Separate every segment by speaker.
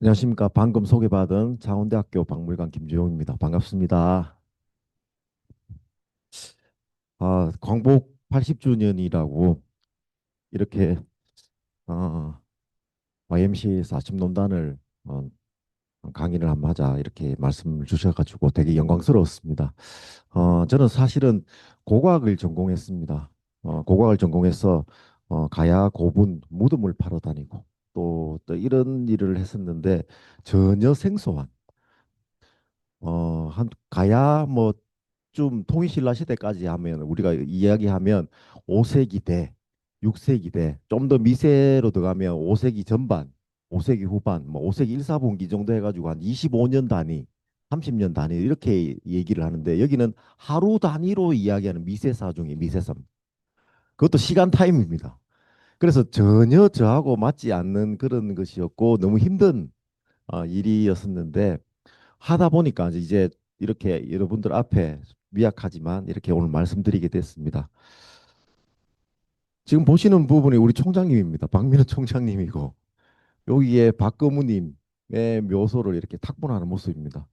Speaker 1: 안녕하십니까. 방금 소개받은 창원대학교 박물관 김주용입니다. 반갑습니다. 광복 80주년이라고 이렇게 어, YMC 40논단을 강의를 한번 하자 이렇게 말씀을 주셔가지고 되게 영광스러웠습니다. 저는 사실은 고고학을 전공했습니다. 고고학을 전공해서 가야 고분 무덤을 팔아 다니고 또 이런 일을 했었는데 전혀 생소한 한 가야 뭐 좀 통일신라 시대까지 하면 우리가 이야기하면 5세기 대 6세기 대 좀 더 미세로 들어가면 5세기 전반, 5세기 후반, 뭐 5세기 1, 4분기 정도 해가지고 한 25년 단위, 30년 단위 이렇게 얘기를 하는데 여기는 하루 단위로 이야기하는 미세사 중에 미세사. 그것도 시간 타임입니다. 그래서 전혀 저하고 맞지 않는 그런 것이었고 너무 힘든 일이었었는데 하다 보니까 이제 이렇게 여러분들 앞에 미약하지만 이렇게 오늘 말씀드리게 됐습니다. 지금 보시는 부분이 우리 총장님입니다. 박민호 총장님이고 여기에 박거무님의 묘소를 이렇게 탁본하는 모습입니다.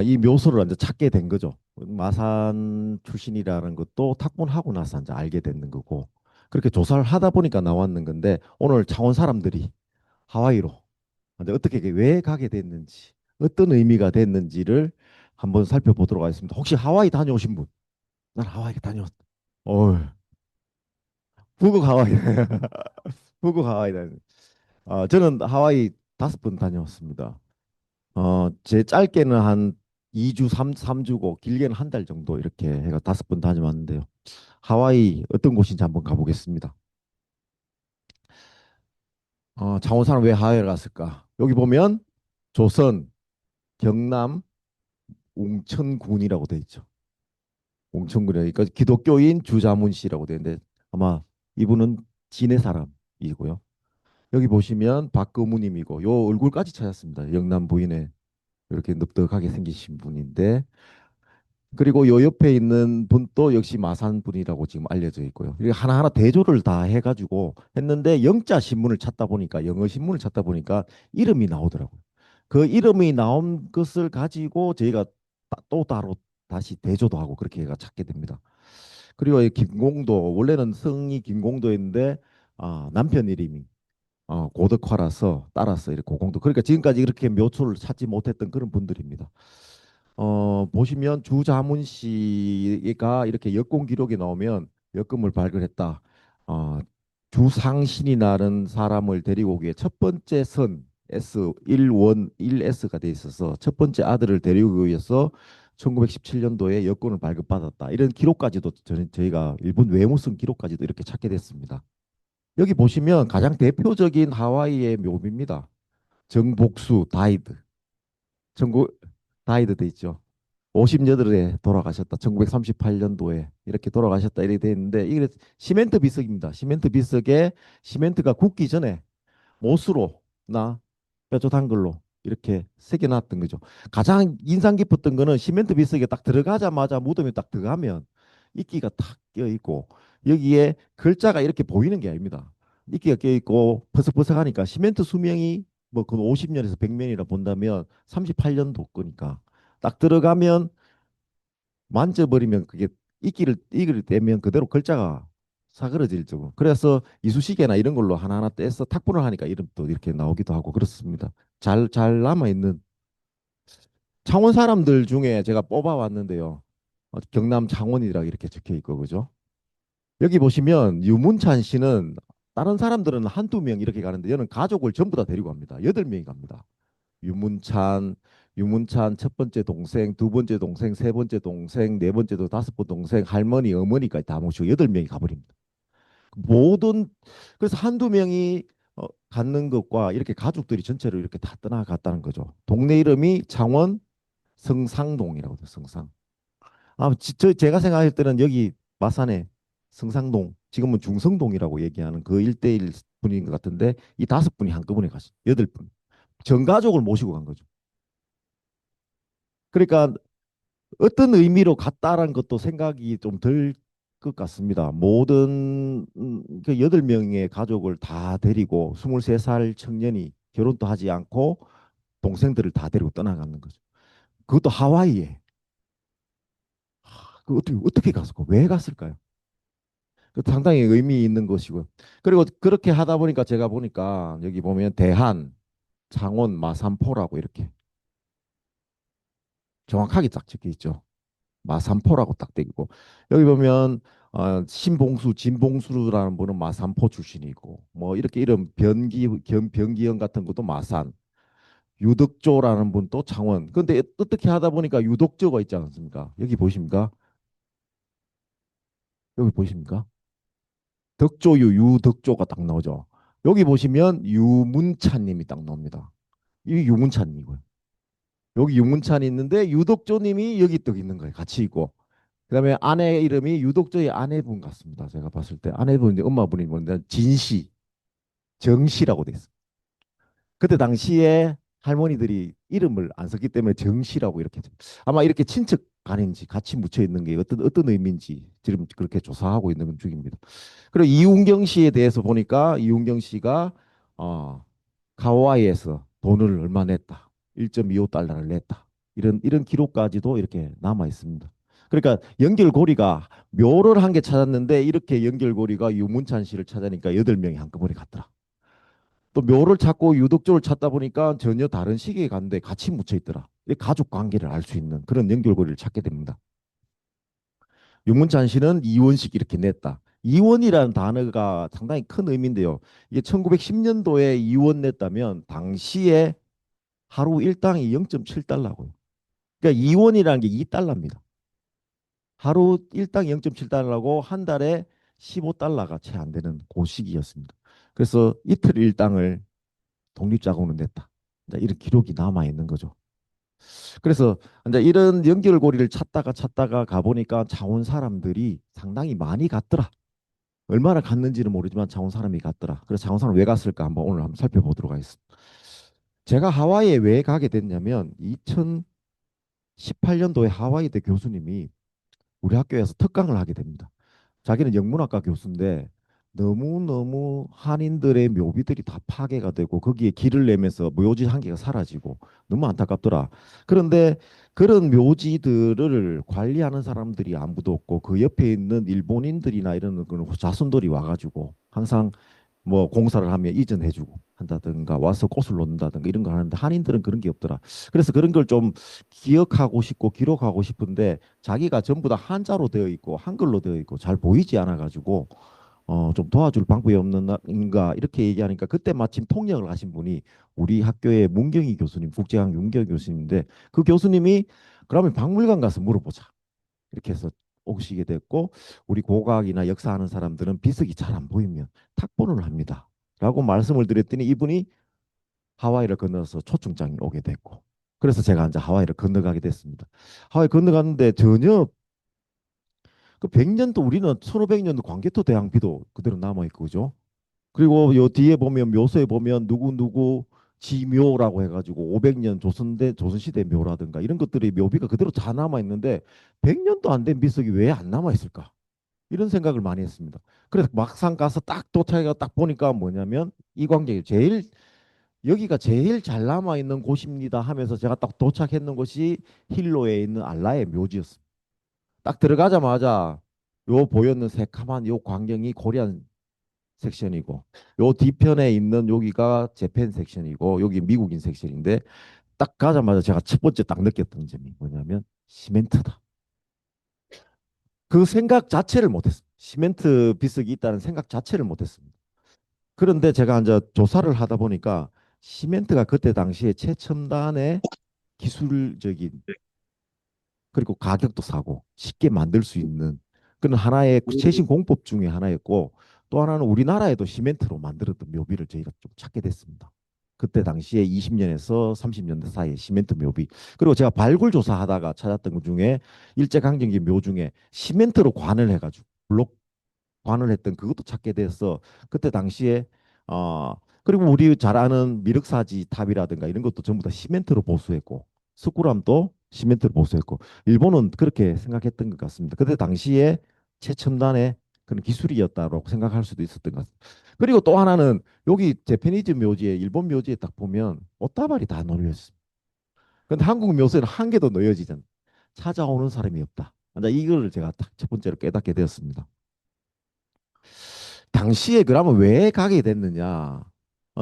Speaker 1: 이 묘소를 이제 찾게 된 거죠. 마산 출신이라는 것도 탁본하고 나서 이제 알게 되는 거고 그렇게 조사를 하다 보니까 나왔는 건데 오늘 창원 사람들이 하와이로 근데 어떻게 왜 가게 됐는지 어떤 의미가 됐는지를 한번 살펴보도록 하겠습니다. 혹시 하와이 다녀오신 분? 난 하와이 다녀왔다. 어, 북극 하와이. 북극 하와이 다녀. 저는 하와이 5번 다녀왔습니다. 제 짧게는 한 2주, 삼주고 길게는 한 달 정도 이렇게 해가 5번 다녀왔는데요. 하와이 어떤 곳인지 한번 가보겠습니다. 창원 사람 왜 하와이를 갔을까? 여기 보면 조선, 경남, 웅천군이라고 돼 있죠. 웅천군이니까 기독교인 주자문 씨라고 되는데 아마 이분은 진해 사람이고요. 여기 보시면 박거무님이고 요 얼굴까지 찾았습니다. 영남 부인의 이렇게 늑득하게 생기신 분인데 그리고 요 옆에 있는 분도 역시 마산 분이라고 지금 알려져 있고요. 이게 하나하나 대조를 다 해가지고 했는데 영자 신문을 찾다 보니까 영어 신문을 찾다 보니까 이름이 나오더라고요. 그 이름이 나온 것을 가지고 저희가 또 따로 다시 대조도 하고 그렇게 해가 찾게 됩니다. 그리고 이 김공도 원래는 성이 김공도였는데 남편 이름이 고덕화라서 따라서 이렇게 고공도 그러니까 지금까지 이렇게 묘초를 찾지 못했던 그런 분들입니다. 보시면 주자문 씨가 이렇게 역공 기록이 나오면 역금을 발굴했다. 어, 주상신이라는 사람을 데리고 오기에 첫 번째 선 S1원 1S가 돼 있어서 첫 번째 아들을 데리고 위해서 1917년도에 여권을 발급받았다. 이런 기록까지도 저희가 일본 외무성 기록까지도 이렇게 찾게 됐습니다. 여기 보시면 가장 대표적인 하와이의 묘비입니다. 정복수 다이드. 전국 다이드 돼 있죠. 58에 돌아가셨다. 1938년도에 이렇게 돌아가셨다. 이렇게 돼 있는데 이게 시멘트 비석입니다. 시멘트 비석에 시멘트가 굳기 전에 못으로나 뼈조 한글로 이렇게 새겨놨던 거죠. 가장 인상 깊었던 거는 시멘트 비석에 딱 들어가자마자 무덤에 딱 들어가면 이끼가 탁 껴있고 여기에 글자가 이렇게 보이는 게 아닙니다. 이끼가 껴있고 퍼석퍼석하니까 시멘트 수명이 뭐그 50년에서 100년이라 본다면 38년도 거니까 딱 들어가면 만져버리면 그게 이끼를 떼면 그대로 글자가 사그러질 정도. 그래서 이쑤시개나 이런 걸로 하나하나 떼서 탁분을 하니까 이름도 이렇게 나오기도 하고 그렇습니다. 잘 남아있는 창원 사람들 중에 제가 뽑아왔는데요. 경남 창원이라 이렇게 적혀 있고 그죠? 여기 보시면 유문찬 씨는 다른 사람들은 한두 명 이렇게 가는데 얘는 가족을 전부 다 데리고 갑니다. 8명이 갑니다. 유문찬, 유문찬 첫 번째 동생, 두 번째 동생, 세 번째 동생, 네 번째도 다섯 번 동생, 할머니, 어머니까지 다 모시고 8명이 가버립니다. 모든 그래서 한두 명이 갖는 것과 이렇게 가족들이 전체로 이렇게 다 떠나갔다는 거죠. 동네 이름이 창원 성상동이라고 돼요. 성상. 제가 생각할 때는 여기 마산에 성상동, 지금은 중성동이라고 얘기하는 그 일대일 분인 것 같은데 이 5분이 한꺼번에 가시. 8분. 전 가족을 모시고 간 거죠. 그러니까 어떤 의미로 갔다라는 것도 생각이 좀 들 것 같습니다. 모든 그 8명의 가족을 다 데리고 23살 청년이 결혼도 하지 않고 동생들을 다 데리고 떠나가는 거죠. 그것도 하와이에. 그 어떻게 갔을까? 왜 갔을까요? 그 상당히 의미 있는 것이고요. 그리고 그렇게 하다 보니까 제가 보니까 여기 보면 대한, 창원, 마산포라고 이렇게 정확하게 딱 적혀 있죠. 마산포라고 딱 되어 있고 여기 보면 신봉수, 진봉수라는 분은 마산포 출신이고 뭐 이렇게 이런 변기현 같은 것도 마산, 유덕조라는 분도 창원. 근데 어떻게 하다 보니까 유덕조가 있지 않습니까? 여기 보십니까? 여기 보십니까? 덕조유 유덕조가 딱 나오죠. 여기 보시면 유문찬님이 딱 나옵니다. 이 유문찬이고요. 여기 유문찬이 있는데 유덕조님이 여기 또 있는 거예요. 같이 있고. 그다음에 아내 이름이 유독저의 아내분 같습니다. 제가 봤을 때 아내분 이제 엄마분이 뭔데 진씨, 정씨라고 돼 있어. 그때 당시에 할머니들이 이름을 안 썼기 때문에 정씨라고 이렇게 아마 이렇게 친척 간인지 같이 묻혀 있는 게 어떤 의미인지 지금 그렇게 조사하고 있는 중입니다. 그리고 이웅경 씨에 대해서 보니까 이웅경 씨가 어, 하와이에서 돈을 얼마 냈다. 1.25달러를 냈다. 이런 기록까지도 이렇게 남아 있습니다. 그러니까 연결고리가 묘를 한 개 찾았는데 이렇게 연결고리가 유문찬 씨를 찾으니까 8명이 한꺼번에 갔더라. 또 묘를 찾고 유독조를 찾다 보니까 전혀 다른 시기에 갔는데 같이 묻혀 있더라. 가족 관계를 알 수 있는 그런 연결고리를 찾게 됩니다. 유문찬 씨는 이원식 이렇게 냈다. 이원이라는 단어가 상당히 큰 의미인데요. 이게 1910년도에 이원 냈다면 당시에 하루 일당이 0.7달러고요. 그러니까 이원이라는 게 2달러입니다. 하루 일당 0.7달러고 한 달에 15달러가 채 안 되는 그 시기였습니다. 그래서 이틀 일당을 독립자금으로 냈다. 이런 기록이 남아 있는 거죠. 그래서 이제 이런 연결고리를 찾다가 가보니까 창원 사람들이 상당히 많이 갔더라. 얼마나 갔는지는 모르지만 창원 사람이 갔더라. 그래서 창원 사람 왜 갔을까 한번 오늘 한번 살펴보도록 하겠습니다. 제가 하와이에 왜 가게 됐냐면 2018년도에 하와이대 교수님이 우리 학교에서 특강을 하게 됩니다. 자기는 영문학과 교수인데 너무너무 한인들의 묘비들이 다 파괴가 되고 거기에 길을 내면서 묘지 한 개가 사라지고 너무 안타깝더라. 그런데 그런 묘지들을 관리하는 사람들이 아무도 없고 그 옆에 있는 일본인들이나 이런 그런 자손들이 와가지고 항상 뭐 공사를 하면 이전해주고 한다든가 와서 꽃을 놓는다든가 이런 거 하는데 한인들은 그런 게 없더라. 그래서 그런 걸 좀 기억하고 싶고 기록하고 싶은데 자기가 전부 다 한자로 되어 있고 한글로 되어 있고 잘 보이지 않아 가지고 좀 도와줄 방법이 없는가 이렇게 얘기하니까 그때 마침 통역을 하신 분이 우리 학교의 문경희 교수님, 국제학 문경희 교수님인데 그 교수님이 그러면 박물관 가서 물어보자. 이렇게 해서 오시게 됐고 우리 고고학이나 역사하는 사람들은 비석이 잘 안 보이면 탁본을 합니다. 라고 말씀을 드렸더니 이분이 하와이를 건너서 초청장이 오게 됐고 그래서 제가 이제 하와이를 건너가게 됐습니다. 하와이 건너갔는데 전혀 그 100년도 우리는 1500년도 광개토 대왕비도 그대로 남아 있고 그죠? 그리고 요 뒤에 보면 묘소에 보면 누구 지묘라고 해가지고 500년 조선시대 묘라든가 이런 것들이 묘비가 그대로 다 남아 있는데 100년도 안 된 비석이 왜 안 남아 있을까? 이런 생각을 많이 했습니다. 그래서 막상 가서 딱 도착해서 딱 보니까 뭐냐면 이 광장이 제일 여기가 제일 잘 남아 있는 곳입니다 하면서 제가 딱 도착했는 곳이 힐로에 있는 알라의 묘지였습니다. 딱 들어가자마자 요 보였는 새카만 요 광경이 코리안 섹션이고 요 뒤편에 있는 여기가 재팬 섹션이고 여기 미국인 섹션인데 딱 가자마자 제가 첫 번째 딱 느꼈던 점이 뭐냐면 시멘트다. 그 생각 자체를 못했습니다. 시멘트 비석이 있다는 생각 자체를 못했습니다. 그런데 제가 이제 조사를 하다 보니까 시멘트가 그때 당시에 최첨단의 기술적인 그리고 가격도 싸고 쉽게 만들 수 있는 그런 하나의 최신 공법 중에 하나였고 또 하나는 우리나라에도 시멘트로 만들었던 묘비를 저희가 좀 찾게 됐습니다. 그때 당시에 20년에서 30년대 사이에 시멘트 묘비 그리고 제가 발굴 조사하다가 찾았던 것 중에 일제강점기 묘 중에 시멘트로 관을 해가지고 블록 관을 했던 그것도 찾게 돼서 그때 당시에 어 그리고 우리 잘 아는 미륵사지 탑이라든가 이런 것도 전부 다 시멘트로 보수했고 스쿠람도 시멘트로 보수했고 일본은 그렇게 생각했던 것 같습니다. 그때 당시에 최첨단의 그런 기술이었다고 생각할 수도 있었던 것 같습니다. 그리고 또 하나는 여기 재패니즈 묘지에 일본 묘지에 딱 보면 옷다발이 다 놓여 있습니다. 근데 한국 묘소에는 한 개도 놓여지잖아. 찾아오는 사람이 없다. 이제 이걸 제가 딱 첫 번째로 깨닫게 되었습니다. 당시에 그러면 왜 가게 됐느냐?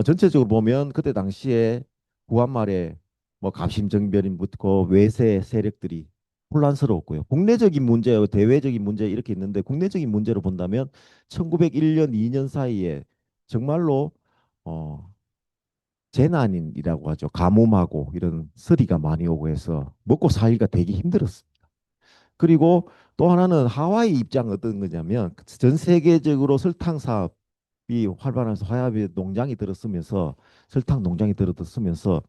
Speaker 1: 전체적으로 보면 그때 당시에 구한말에 뭐 갑심정변인부터 외세 세력들이 혼란스러웠고요. 국내적인 문제, 대외적인 문제 이렇게 있는데 국내적인 문제로 본다면 1901년, 2년 사이에 정말로 어, 재난이라고 하죠. 가뭄하고 이런 서리가 많이 오고 해서 먹고 살기가 되게 힘들었어요. 그리고 또 하나는 하와이 입장은 어떤 거냐면 전 세계적으로 설탕 사업이 활발하면서 하와이 농장이 들었으면서 설탕 농장이 들었으면서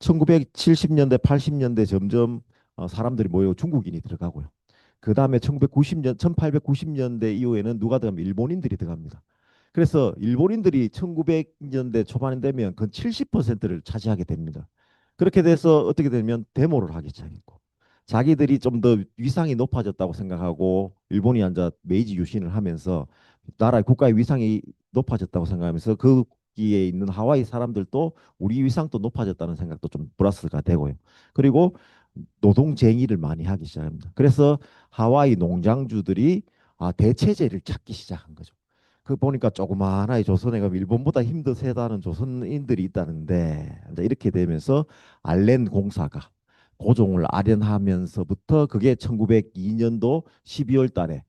Speaker 1: 1970년대, 80년대 점점 사람들이 모여 중국인이 들어가고요. 그 다음에 1990년, 1890년대 이후에는 누가 들어가면 일본인들이 들어갑니다. 그래서 일본인들이 1900년대 초반에 되면 그 70%를 차지하게 됩니다. 그렇게 돼서 어떻게 되면 데모를 하기 시작했고 자기들이 좀 더 위상이 높아졌다고 생각하고 일본이 앉아 메이지 유신을 하면서 나라 국가의 위상이 높아졌다고 생각하면서 거기에 있는 하와이 사람들도 우리 위상도 높아졌다는 생각도 좀 플러스가 되고요. 그리고 노동쟁의를 많이 하기 시작합니다. 그래서 하와이 농장주들이 대체제를 찾기 시작한 거죠. 그 보니까 조그마한 조선에 가면 일본보다 힘도 세다는 조선인들이 있다는데 이렇게 되면서 알렌 공사가 고종을 아련하면서부터 그게 1902년도 12월 달에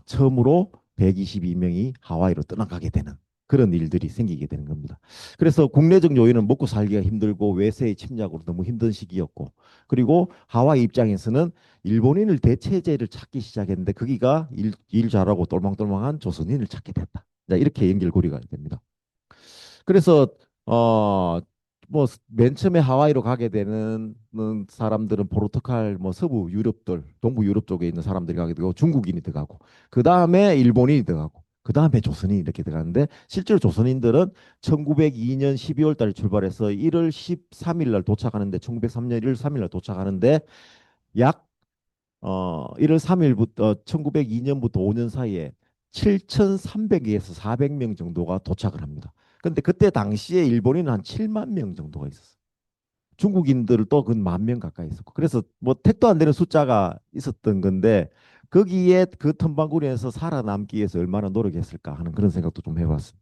Speaker 1: 처음으로 122명이 하와이로 떠나가게 되는 그런 일들이 생기게 되는 겁니다. 그래서 국내적 요인은 먹고 살기가 힘들고 외세의 침략으로 너무 힘든 시기였고 그리고 하와이 입장에서는 일본인을 대체제를 찾기 시작했는데 거기가 일 잘하고 똘망똘망한 조선인을 찾게 됐다. 이렇게 연결고리가 됩니다. 그래서 뭐 맨 처음에 하와이로 가게 되는 사람들은 포르투갈 뭐 서부 유럽들 동부 유럽 쪽에 있는 사람들이 가게 되고 중국인이 들어가고 그 다음에 일본인이 들어가고 그 다음에 조선인이 이렇게 들어가는데 실제로 조선인들은 1902년 12월 달에 출발해서 1월 13일 날 도착하는데 1903년 1월 3일 날 도착하는데 약 1월 3일부터 1902년부터 5년 사이에 7,300에서 400명 정도가 도착을 합니다. 근데 그때 당시에 일본인은 한 7만 명 정도가 있었어요. 중국인들도 그 만 명 가까이 있었고. 그래서 뭐 택도 안 되는 숫자가 있었던 건데 거기에 그 텀방구리에서 살아남기 위해서 얼마나 노력했을까 하는 그런 생각도 좀 해봤습니다.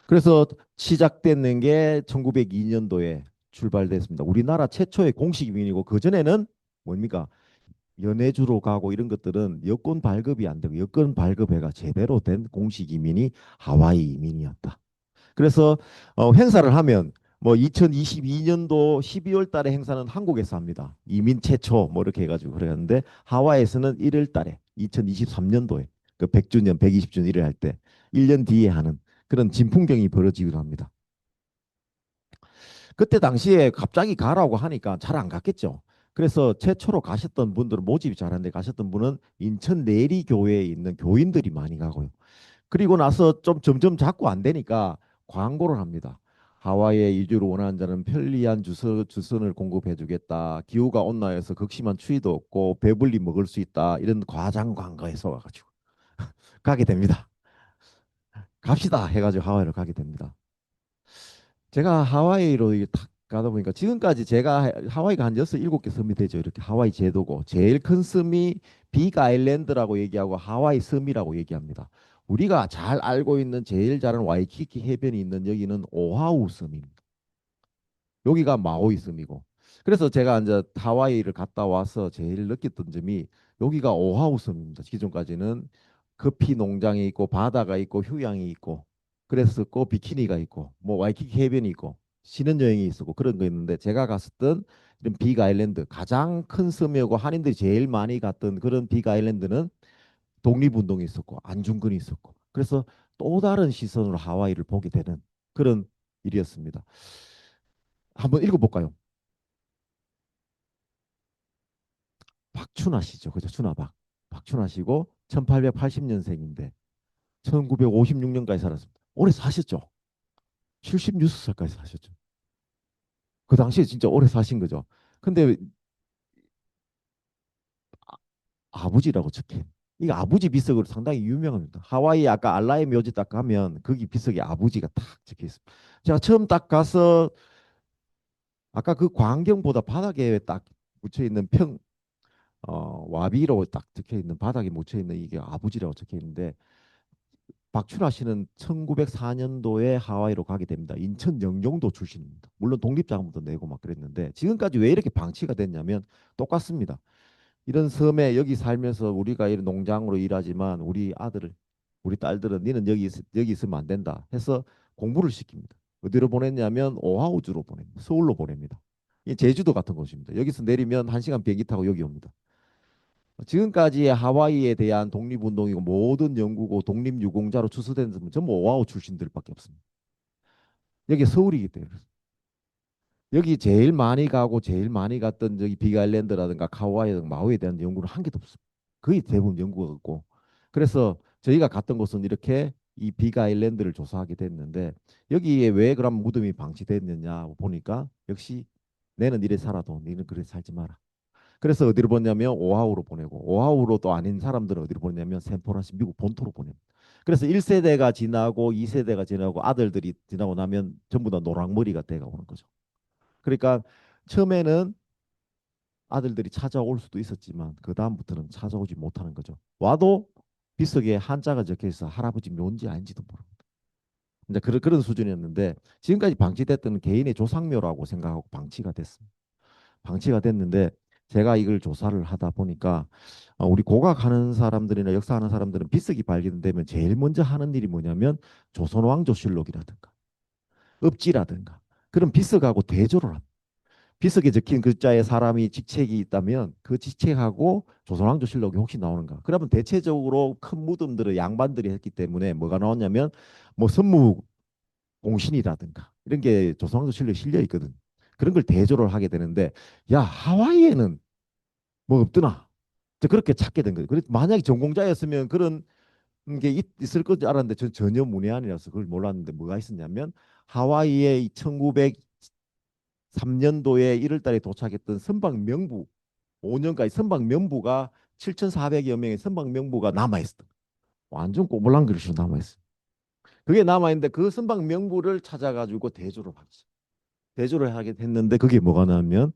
Speaker 1: 그래서 시작되는 게 1902년도에 출발됐습니다. 우리나라 최초의 공식 이민이고 그전에는 뭡니까? 연해주로 가고 이런 것들은 여권 발급이 안 되고 여권 발급해가 제대로 된 공식 이민이 하와이 이민이었다. 그래서 행사를 하면 뭐 2022년도 12월 달에 행사는 한국에서 합니다. 이민 최초 뭐 이렇게 해가지고 그랬는데 하와이에서는 1월 달에 2023년도에 그 100주년, 120주년 일을 할 때 1년 뒤에 하는 그런 진풍경이 벌어지기도 합니다. 그때 당시에 갑자기 가라고 하니까 잘 안 갔겠죠. 그래서 최초로 가셨던 분들은 모집이 잘한데 가셨던 분은 인천 내리교회에 있는 교인들이 많이 가고요. 그리고 나서 좀 점점 자꾸 안 되니까 광고를 합니다. 하와이에 이주를 원하는 자는 편리한 주선을 공급해 주겠다. 기후가 온난해서 극심한 추위도 없고 배불리 먹을 수 있다. 이런 과장 광고에서 와가지고 가게 됩니다. 갑시다 해가지고 하와이를 가게 됩니다. 제가 하와이로 이게 탁 가다 보니까 지금까지 제가 하와이가 한 여섯 일곱 개 섬이 되죠. 이렇게 하와이 제도고 제일 큰 섬이 빅 아일랜드라고 얘기하고 하와이 섬이라고 얘기합니다. 우리가 잘 알고 있는 제일 잘한 와이키키 해변이 있는 여기는 오하우 섬입니다. 여기가 마우이 섬이고. 그래서 제가 이제 하와이를 갔다 와서 제일 느꼈던 점이 여기가 오하우 섬입니다. 기존까지는 커피 농장이 있고 바다가 있고 휴양이 있고 그랬었고 비키니가 있고 뭐 와이키키 해변이 있고 신혼여행이 있었고 그런 거 있는데 제가 갔었던 이런 빅 아일랜드 가장 큰 섬이고 한인들이 제일 많이 갔던 그런 빅 아일랜드는 독립운동이 있었고 안중근이 있었고 그래서 또 다른 시선으로 하와이를 보게 되는 그런 일이었습니다. 한번 읽어볼까요? 박춘하 씨죠. 그죠? 춘하박. 박춘하 씨고 1880년생인데 1956년까지 살았습니다. 오래 사셨죠? 76살까지 사셨죠. 그 당시에 진짜 오래 사신 거죠. 근데 아버지라고 적힌 이게 아버지 비석으로 상당히 유명합니다. 하와이 아까 알라의 묘지 딱 가면 거기 비석에 아버지가 딱 적혀 있습니다. 제가 처음 딱 가서 아까 그 광경보다 바닥에 딱 묻혀 있는 와비로 딱 적혀 있는 바닥에 묻혀 있는 이게 아부지라고 적혀 있는데 박춘하 씨는 1904년도에 하와이로 가게 됩니다. 인천 영종도 출신입니다. 물론 독립자금도 내고 막 그랬는데 지금까지 왜 이렇게 방치가 됐냐면 똑같습니다. 이런 섬에 여기 살면서 우리가 이런 농장으로 일하지만 우리 딸들은 니는 여기 있으면 안 된다 해서 공부를 시킵니다. 어디로 보냈냐면 오하우주로 보냅니다. 서울로 보냅니다. 이 제주도 같은 곳입니다. 여기서 내리면 1시간 비행기 타고 여기 옵니다. 지금까지의 하와이에 대한 독립운동이고 모든 연구고 독립유공자로 추수된 분은 전부 오하우 출신들밖에 없습니다. 여기 서울이기 때문에. 여기 제일 많이 가고 제일 많이 갔던 저기 빅아일랜드라든가 카우아이라든가 마우이에 대한 연구는 한 개도 없습니다. 거의 대부분 연구가 없고. 그래서 저희가 갔던 곳은 이렇게 이 빅아일랜드를 조사하게 됐는데 여기에 왜 그럼 무덤이 방치됐느냐 보니까 역시 내는 이래 살아도 너는 그래 살지 마라. 그래서 어디로 보내냐면 오하우로 보내고 오하우로 또 아닌 사람들은 어디로 보내냐면 샌프란시스코 미국 본토로 보냅니다. 그래서 1세대가 지나고 2세대가 지나고 아들들이 지나고 나면 전부 다 노랑머리가 돼가 오는 거죠. 그러니까 처음에는 아들들이 찾아올 수도 있었지만 그 다음부터는 찾아오지 못하는 거죠. 와도 빗속에 한자가 적혀 있어 할아버지 묘인지 아닌지도 모릅니다. 이제 그런 수준이었는데 지금까지 방치됐던 개인의 조상묘라고 생각하고 방치가 됐습니다. 방치가 됐는데 제가 이걸 조사를 하다 보니까 우리 고각하는 사람들이나 역사하는 사람들은 빗석이 발견되면 제일 먼저 하는 일이 뭐냐면 조선왕조실록이라든가 읍지라든가 그런 빗석하고 대조를 합니다. 비석에 적힌 글자에 사람이 직책이 있다면 그 직책하고 조선왕조실록이 혹시 나오는가? 그러면 대체적으로 큰 무덤들을 양반들이 했기 때문에 뭐가 나왔냐면 뭐 선무공신이라든가 이런 게 조선왕조실록에 실려 있거든. 그런 걸 대조를 하게 되는데 야 하와이에는 뭐 없더나? 그렇게 찾게 된 거예요. 그래서 만약에 전공자였으면 그런 게 있을 것 알았는데 전 전혀 문외한이라서 그걸 몰랐는데 뭐가 있었냐면 하와이에 1903년도에 1월 달에 도착했던 선박 명부 5년까지 선박 명부가 7,400여 명의 선박 명부가 남아 있어. 완전 꼬불랑 그릇으로 남아 있어. 그게 남아 있는데 그 선박 명부를 찾아가지고 대조를 하지. 대조를 하게 됐는데 그게 뭐가 나면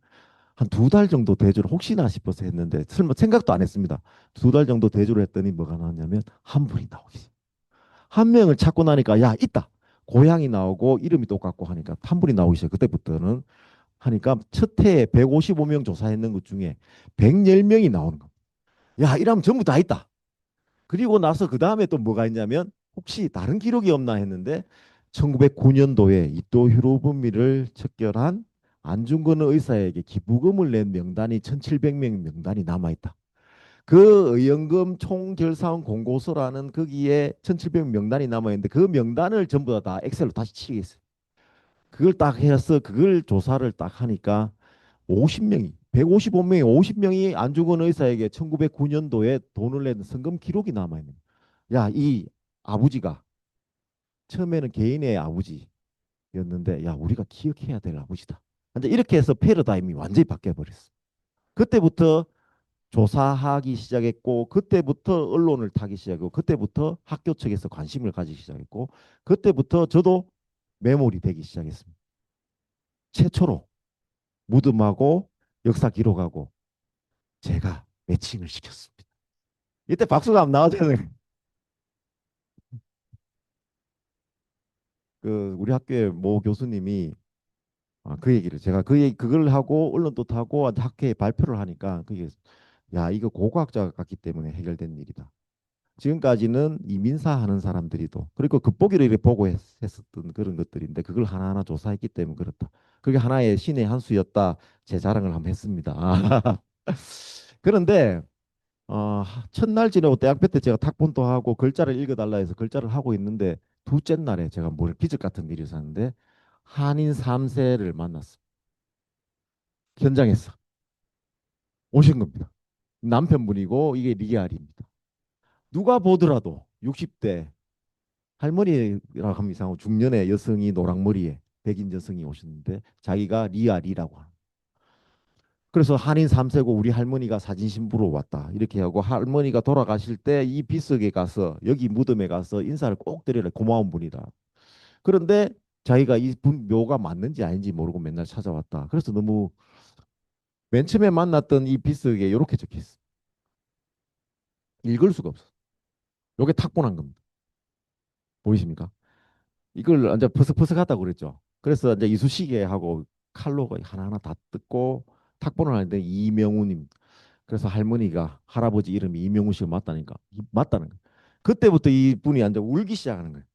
Speaker 1: 한 2달 정도 대조를 혹시나 싶어서 했는데 설마 생각도 안 했습니다. 2달 정도 대조를 했더니 뭐가 나왔냐면 한 분이 나오기 시작. 한 명을 찾고 나니까 야 있다. 고향이 나오고 이름이 똑같고 하니까 한 분이 나오기 시작. 그때부터는 하니까 첫 해에 155명 조사했는 것 중에 110명이 나오는 겁니다. 야, 이러면 전부 다 있다. 그리고 나서 그 다음에 또 뭐가 있냐면 혹시 다른 기록이 없나 했는데 1909년도에 이토 히로부미를 척결한 안중근 의사에게 기부금을 낸 명단이 1700명 명단이 남아있다. 그 의연금 총결산 공고서라는 거기에 1700명 명단이 남아있는데 그 명단을 전부 다 엑셀로 다시 치겠어요. 그걸 딱 해서 그걸 조사를 딱 하니까 50명이 155명이 50명이 안중근 의사에게 1909년도에 돈을 낸 성금 기록이 남아 있는 거야. 야, 이 아버지가 처음에는 개인의 아버지였는데 야, 우리가 기억해야 될 아버지다. 이제 이렇게 해서 패러다임이 완전히 바뀌어 버렸어. 그때부터 조사하기 시작했고 그때부터 언론을 타기 시작했고 그때부터 학교 측에서 관심을 가지기 시작했고 그때부터 저도 매몰이 되기 시작했습니다. 최초로 무덤하고 역사 기록하고 제가 매칭을 시켰습니다. 이때 박수가 안 나와줘요. 그 우리 학교의 모 교수님이 그 얘기를 제가 그걸 하고 언론도 타고 학회에 발표를 하니까 그게 야 이거 고고학자 같기 때문에 해결된 일이다. 지금까지는 이 민사하는 사람들이도 그리고 겉보기로 이렇게 보고 했었던 그런 것들인데 그걸 하나하나 조사했기 때문에 그렇다. 그게 하나의 신의 한 수였다. 제 자랑을 한번 했습니다. 그런데 첫날 지내고 대학교 때 제가 탁본도 하고 글자를 읽어달라 해서 글자를 하고 있는데 둘째 날에 제가 뭘 기적 같은 일이 있었는데 한인 3세를 만났어. 현장에서 오신 겁니다. 남편분이고 이게 리알입니다. 누가 보더라도 60대 할머니라고 하면 이상하고 중년의 여성이 노랑머리에 백인 여성이 오셨는데 자기가 리알이라고 하는. 그래서 한인 3세고 우리 할머니가 사진 신부로 왔다. 이렇게 하고 할머니가 돌아가실 때 이 비석에 가서 여기 무덤에 가서 인사를 꼭 드려라. 고마운 분이다. 그런데 자기가 이 묘가 맞는지 아닌지 모르고 맨날 찾아왔다. 그래서 너무 맨 처음에 만났던 이 비석에 이렇게 적혀 있어. 읽을 수가 없어. 요게 탁본한 겁니다. 보이십니까? 이걸 이제 버석버석하다고 그랬죠. 그래서 이제 이쑤시개하고 칼로 거의 하나하나 다 뜯고 탁본을 하는데 이명훈님. 그래서 할머니가 할아버지 이름이 이명훈 씨가 맞다니까 맞다는 거예요. 그때부터 이 분이 이제 울기 시작하는 거예요.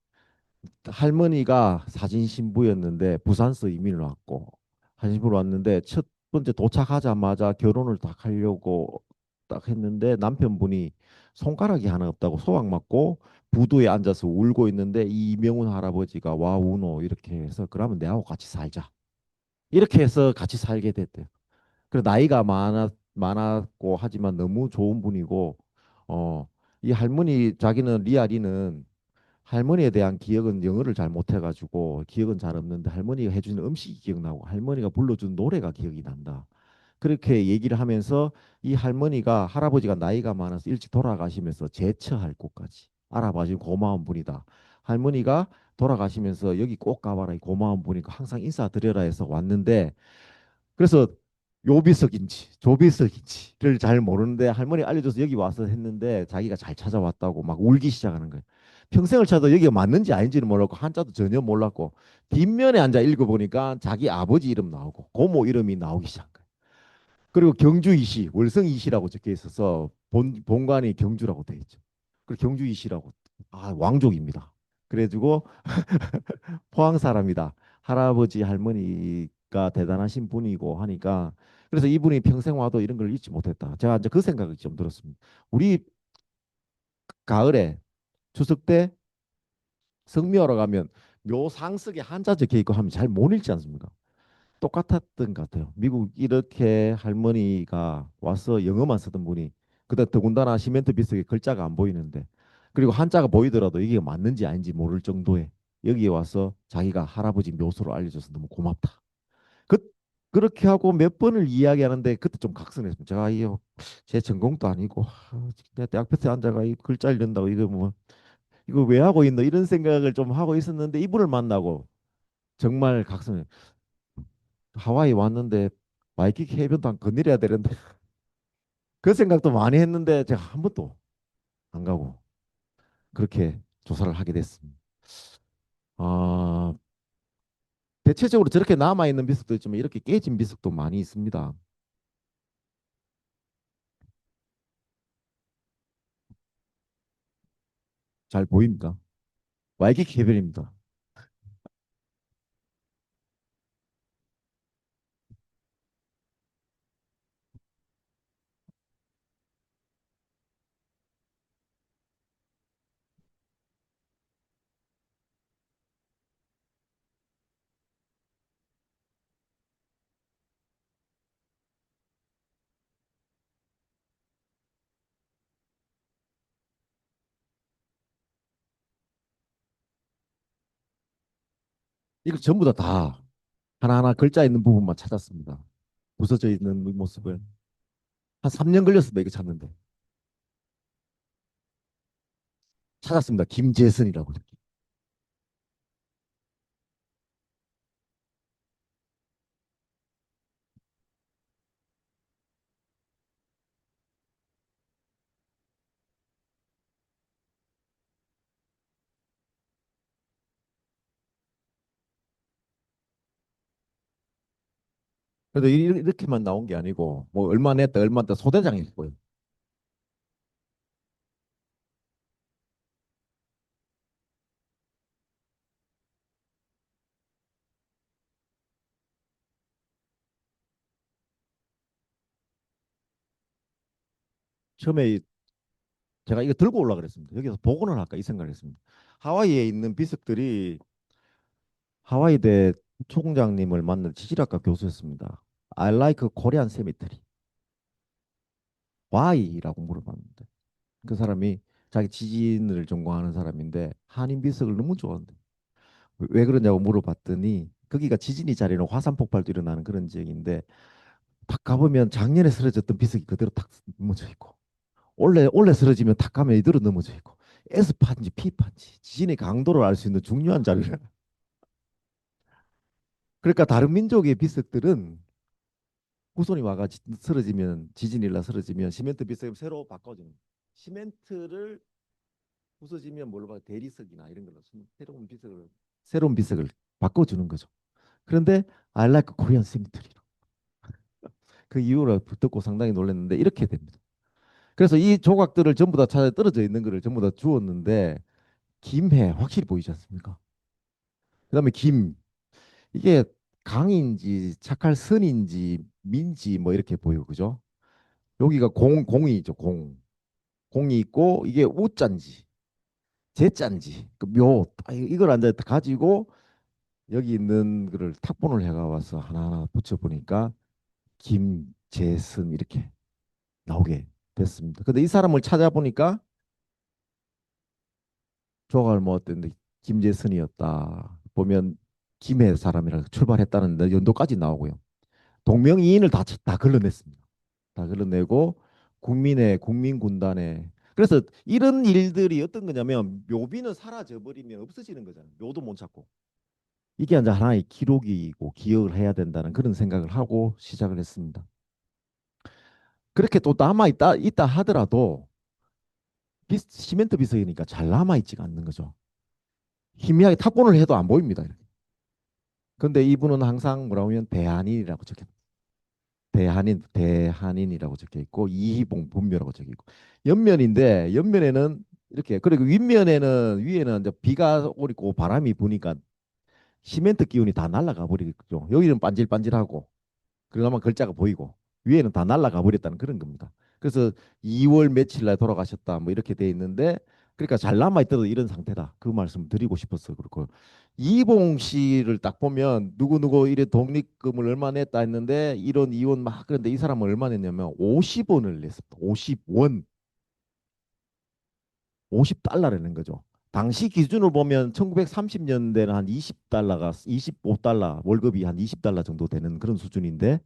Speaker 1: 할머니가 사진 신부였는데 부산서 이민을 왔고 한신부로 왔는데 첫 번째 도착하자마자 결혼을 딱 하려고 딱 했는데 남편분이 손가락이 하나 없다고 소ವಾಗ 맞고 부두에 앉아서 울고 있는데 이 이명훈 할아버지가 와 우노 이렇게 해서 그러면 내하고 같이 살자 이렇게 해서 같이 살게 됐대요. 그래 나이가 많았고 하지만 너무 좋은 분이고 이 할머니 자기는 리아리는 할머니에 대한 기억은 영어를 잘 못해가지고 기억은 잘 없는데 할머니가 해주는 음식이 기억나고 할머니가 불러준 노래가 기억이 난다. 그렇게 얘기를 하면서 이 할머니가 할아버지가 나이가 많아서 일찍 돌아가시면서 제처할 곳까지 알아봐준 고마운 분이다. 할머니가 돌아가시면서 여기 꼭 가봐라. 이 고마운 분이니까 항상 인사드려라 해서 왔는데 그래서 요비석인지 조비석인지를 잘 모르는데 할머니 알려줘서 여기 와서 했는데 자기가 잘 찾아왔다고 막 울기 시작하는 거예요. 평생을 찾아 여기가 맞는지 아닌지는 몰랐고 한자도 전혀 몰랐고 뒷면에 앉아 읽어보니까 자기 아버지 이름 나오고 고모 이름이 나오기 시작한 거예요. 그리고 경주 이시, 월성 이시라고 적혀 있어서 본관이 경주라고 돼 있죠. 그리고 경주 이시라고 왕족입니다. 그래가지고 포항 사람이다. 할아버지 할머니가 대단하신 분이고 하니까 그래서 이분이 평생 와도 이런 걸 잊지 못했다. 제가 이제 그 생각이 좀 들었습니다. 우리 가을에 추석 때 성묘하러 가면 묘상석에 한자 적혀 있고 하면 잘 못 읽지 않습니까? 똑같았던 것 같아요. 미국 이렇게 할머니가 와서 영어만 쓰던 분이 그다 더군다나 시멘트 빗속에 글자가 안 보이는데 그리고 한자가 보이더라도 이게 맞는지 아닌지 모를 정도에 여기에 와서 자기가 할아버지 묘소를 알려줘서 너무 고맙다. 그 그렇게 하고 몇 번을 이야기하는데 그때 좀 각성했습니다. 제가 이거 제 전공도 아니고 내가 대학 앞에 앉아가 이 글자 읽는다고 이거 뭐 이거 왜 하고 있노 이런 생각을 좀 하고 있었는데 이분을 만나고 정말 각성해. 하와이 왔는데 와이키키 해변도 안 건드려야 되는데 그 생각도 많이 했는데 제가 한 번도 안 가고 그렇게 조사를 하게 됐습니다. 아, 대체적으로 저렇게 남아 있는 비석도 있지만 이렇게 깨진 비석도 많이 있습니다. 잘 보입니까? 와이키키 해변입니다. 이거 전부 다 하나하나 글자 있는 부분만 찾았습니다. 부서져 있는 모습을 한 3년 걸렸습니다. 이거 찾는데 찾았습니다. 김재선이라고 이렇게. 그래도 이렇게만 나온 게 아니고 뭐 얼마 냈다 얼마 냈다 소대장이 있고요. 처음에 제가 이거 들고 올라 그랬습니다. 여기서 복원을 할까 이 생각을 했습니다. 하와이에 있는 비석들이 하와이대 총장님을 만난 지질학과 교수였습니다. I like Korean cemetery. Why라고 물어봤는데 그 사람이 자기 지진을 전공하는 사람인데 한인 비석을 너무 좋아한대. 왜 그러냐고 물어봤더니 거기가 지진이 자리는 화산 폭발도 일어나는 그런 지역인데 딱 가보면 작년에 쓰러졌던 비석이 그대로 탁 넘어져 있고 올해 쓰러지면 탁 가면 이대로 넘어져 있고 S판지 P판지 지진의 강도를 알 수 있는 중요한 자리를 그러니까 다른 민족의 비석들은 후손이 와가 쓰러지면 지진이 일라 쓰러지면 시멘트 비석을 새로 바꿔주는 거예요. 시멘트를 부서지면 뭘로 봐 대리석이나 이런 걸로 새로운 비석을 바꿔주는 거죠. 그런데 I like Korean cemetery. 그 이유를 듣고 상당히 놀랐는데 이렇게 됩니다. 그래서 이 조각들을 전부 다 찾아 떨어져 있는 거를 전부 다 주었는데 김해 확실히 보이지 않습니까? 그다음에 김 이게 강인지 착할 선인지 민지 뭐 이렇게 보여 그죠? 여기가 공이 있죠 공이 있고 이게 우자인지 제자인지 그묘 이걸 앉아 가지고 여기 있는 거를 탁본을 해가 와서 하나하나 붙여 보니까 김재선 이렇게 나오게 됐습니다. 근데 이 사람을 찾아보니까 조각을 모았는데 김재선이었다. 보면 김해 사람이라 출발했다는 연도까지 나오고요. 동명이인을 다 걸러냈습니다. 다 걸러내고 국민의 국민군단에 그래서 이런 일들이 어떤 거냐면 묘비는 사라져 버리면 없어지는 거잖아요. 묘도 못 찾고 이게 이제 하나의 기록이고 기억을 해야 된다는 그런 생각을 하고 시작을 했습니다. 그렇게 또 남아 있다 하더라도 시멘트 비석이니까 잘 남아 있지가 않는 거죠. 희미하게 탁본을 해도 안 보입니다. 그런데 이분은 항상 뭐라고 하면 대한인이라고 적혀 대한인이라고 적혀 있고 이희봉 분묘라고 적혀 있고 옆면인데 옆면에는 이렇게 그리고 윗면에는 위에는 이제 비가 오고 바람이 부니까 시멘트 기운이 다 날아가 버리겠죠. 여기는 반질반질하고 그러면 글자가 보이고 위에는 다 날아가 버렸다는 그런 겁니다. 그래서 2월 며칠 날 돌아가셨다 뭐 이렇게 돼 있는데 그러니까 잘 남아 있더라도 이런 상태다. 그 말씀 드리고 싶었어요. 그렇고 이봉 씨를 딱 보면 누구 이래 독립금을 얼마 냈다 했는데 이런 이원 막 그런데 이 사람은 얼마 냈냐면 50원을 냈습니다. 50원, 50달러를 낸 거죠. 당시 기준으로 보면 1930년대는 한 20달러가 25달러 월급이 한 20달러 정도 되는 그런 수준인데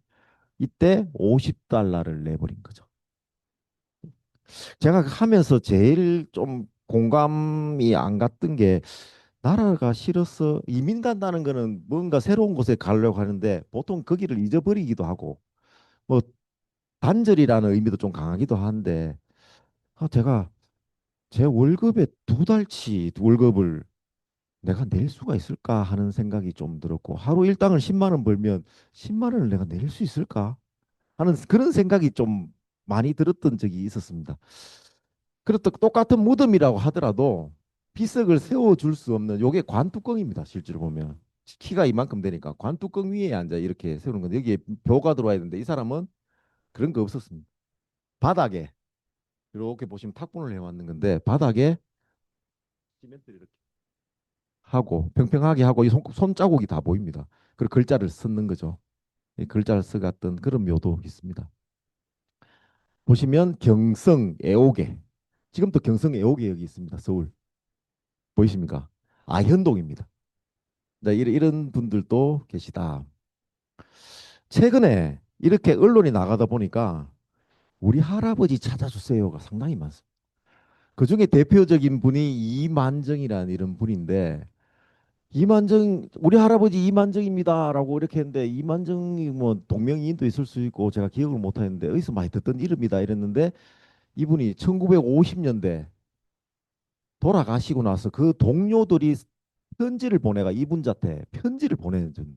Speaker 1: 이때 50달러를 내버린 거죠. 제가 하면서 제일 좀 공감이 안 갔던 게 나라가 싫어서 이민 간다는 거는 뭔가 새로운 곳에 가려고 하는데 보통 거기를 잊어버리기도 하고 뭐 단절이라는 의미도 좀 강하기도 한데 제가 제 월급의 두 달치 월급을 내가 낼 수가 있을까 하는 생각이 좀 들었고 하루 일당을 10만 원 벌면 10만 원을 내가 낼 수 있을까 하는 그런 생각이 좀 많이 들었던 적이 있었습니다. 그렇다 똑같은 무덤이라고 하더라도 비석을 세워줄 수 없는 요게 관뚜껑입니다. 실제로 보면 키가 이만큼 되니까 관뚜껑 위에 앉아 이렇게 세우는 건데 여기에 벼가 들어와야 되는데 이 사람은 그런 거 없었습니다. 바닥에 이렇게 보시면 탁본을 해왔는 건데 바닥에 시멘트를 이렇게 하고 평평하게 하고 이 손자국이 다 보입니다. 그리고 글자를 쓰는 거죠. 이 글자를 써갔던 그런 묘도 있습니다. 보시면 경성 애옥에 지금도 경성 애옥에 여기 있습니다. 서울 보이십니까? 아현동입니다. 네, 이런 분들도 계시다. 최근에 이렇게 언론이 나가다 보니까 우리 할아버지 찾아주세요가 상당히 많습니다. 그중에 대표적인 분이 이만정이라는 이런 분인데 이만정 우리 할아버지 이만정입니다라고 이렇게 했는데 이만정이 뭐 동명이인도 있을 수 있고 제가 기억을 못 하는데 어디서 많이 듣던 이름이다 이랬는데 이분이 1950년대 돌아가시고 나서 그 동료들이 편지를 보내가 이분한테 편지를 보내준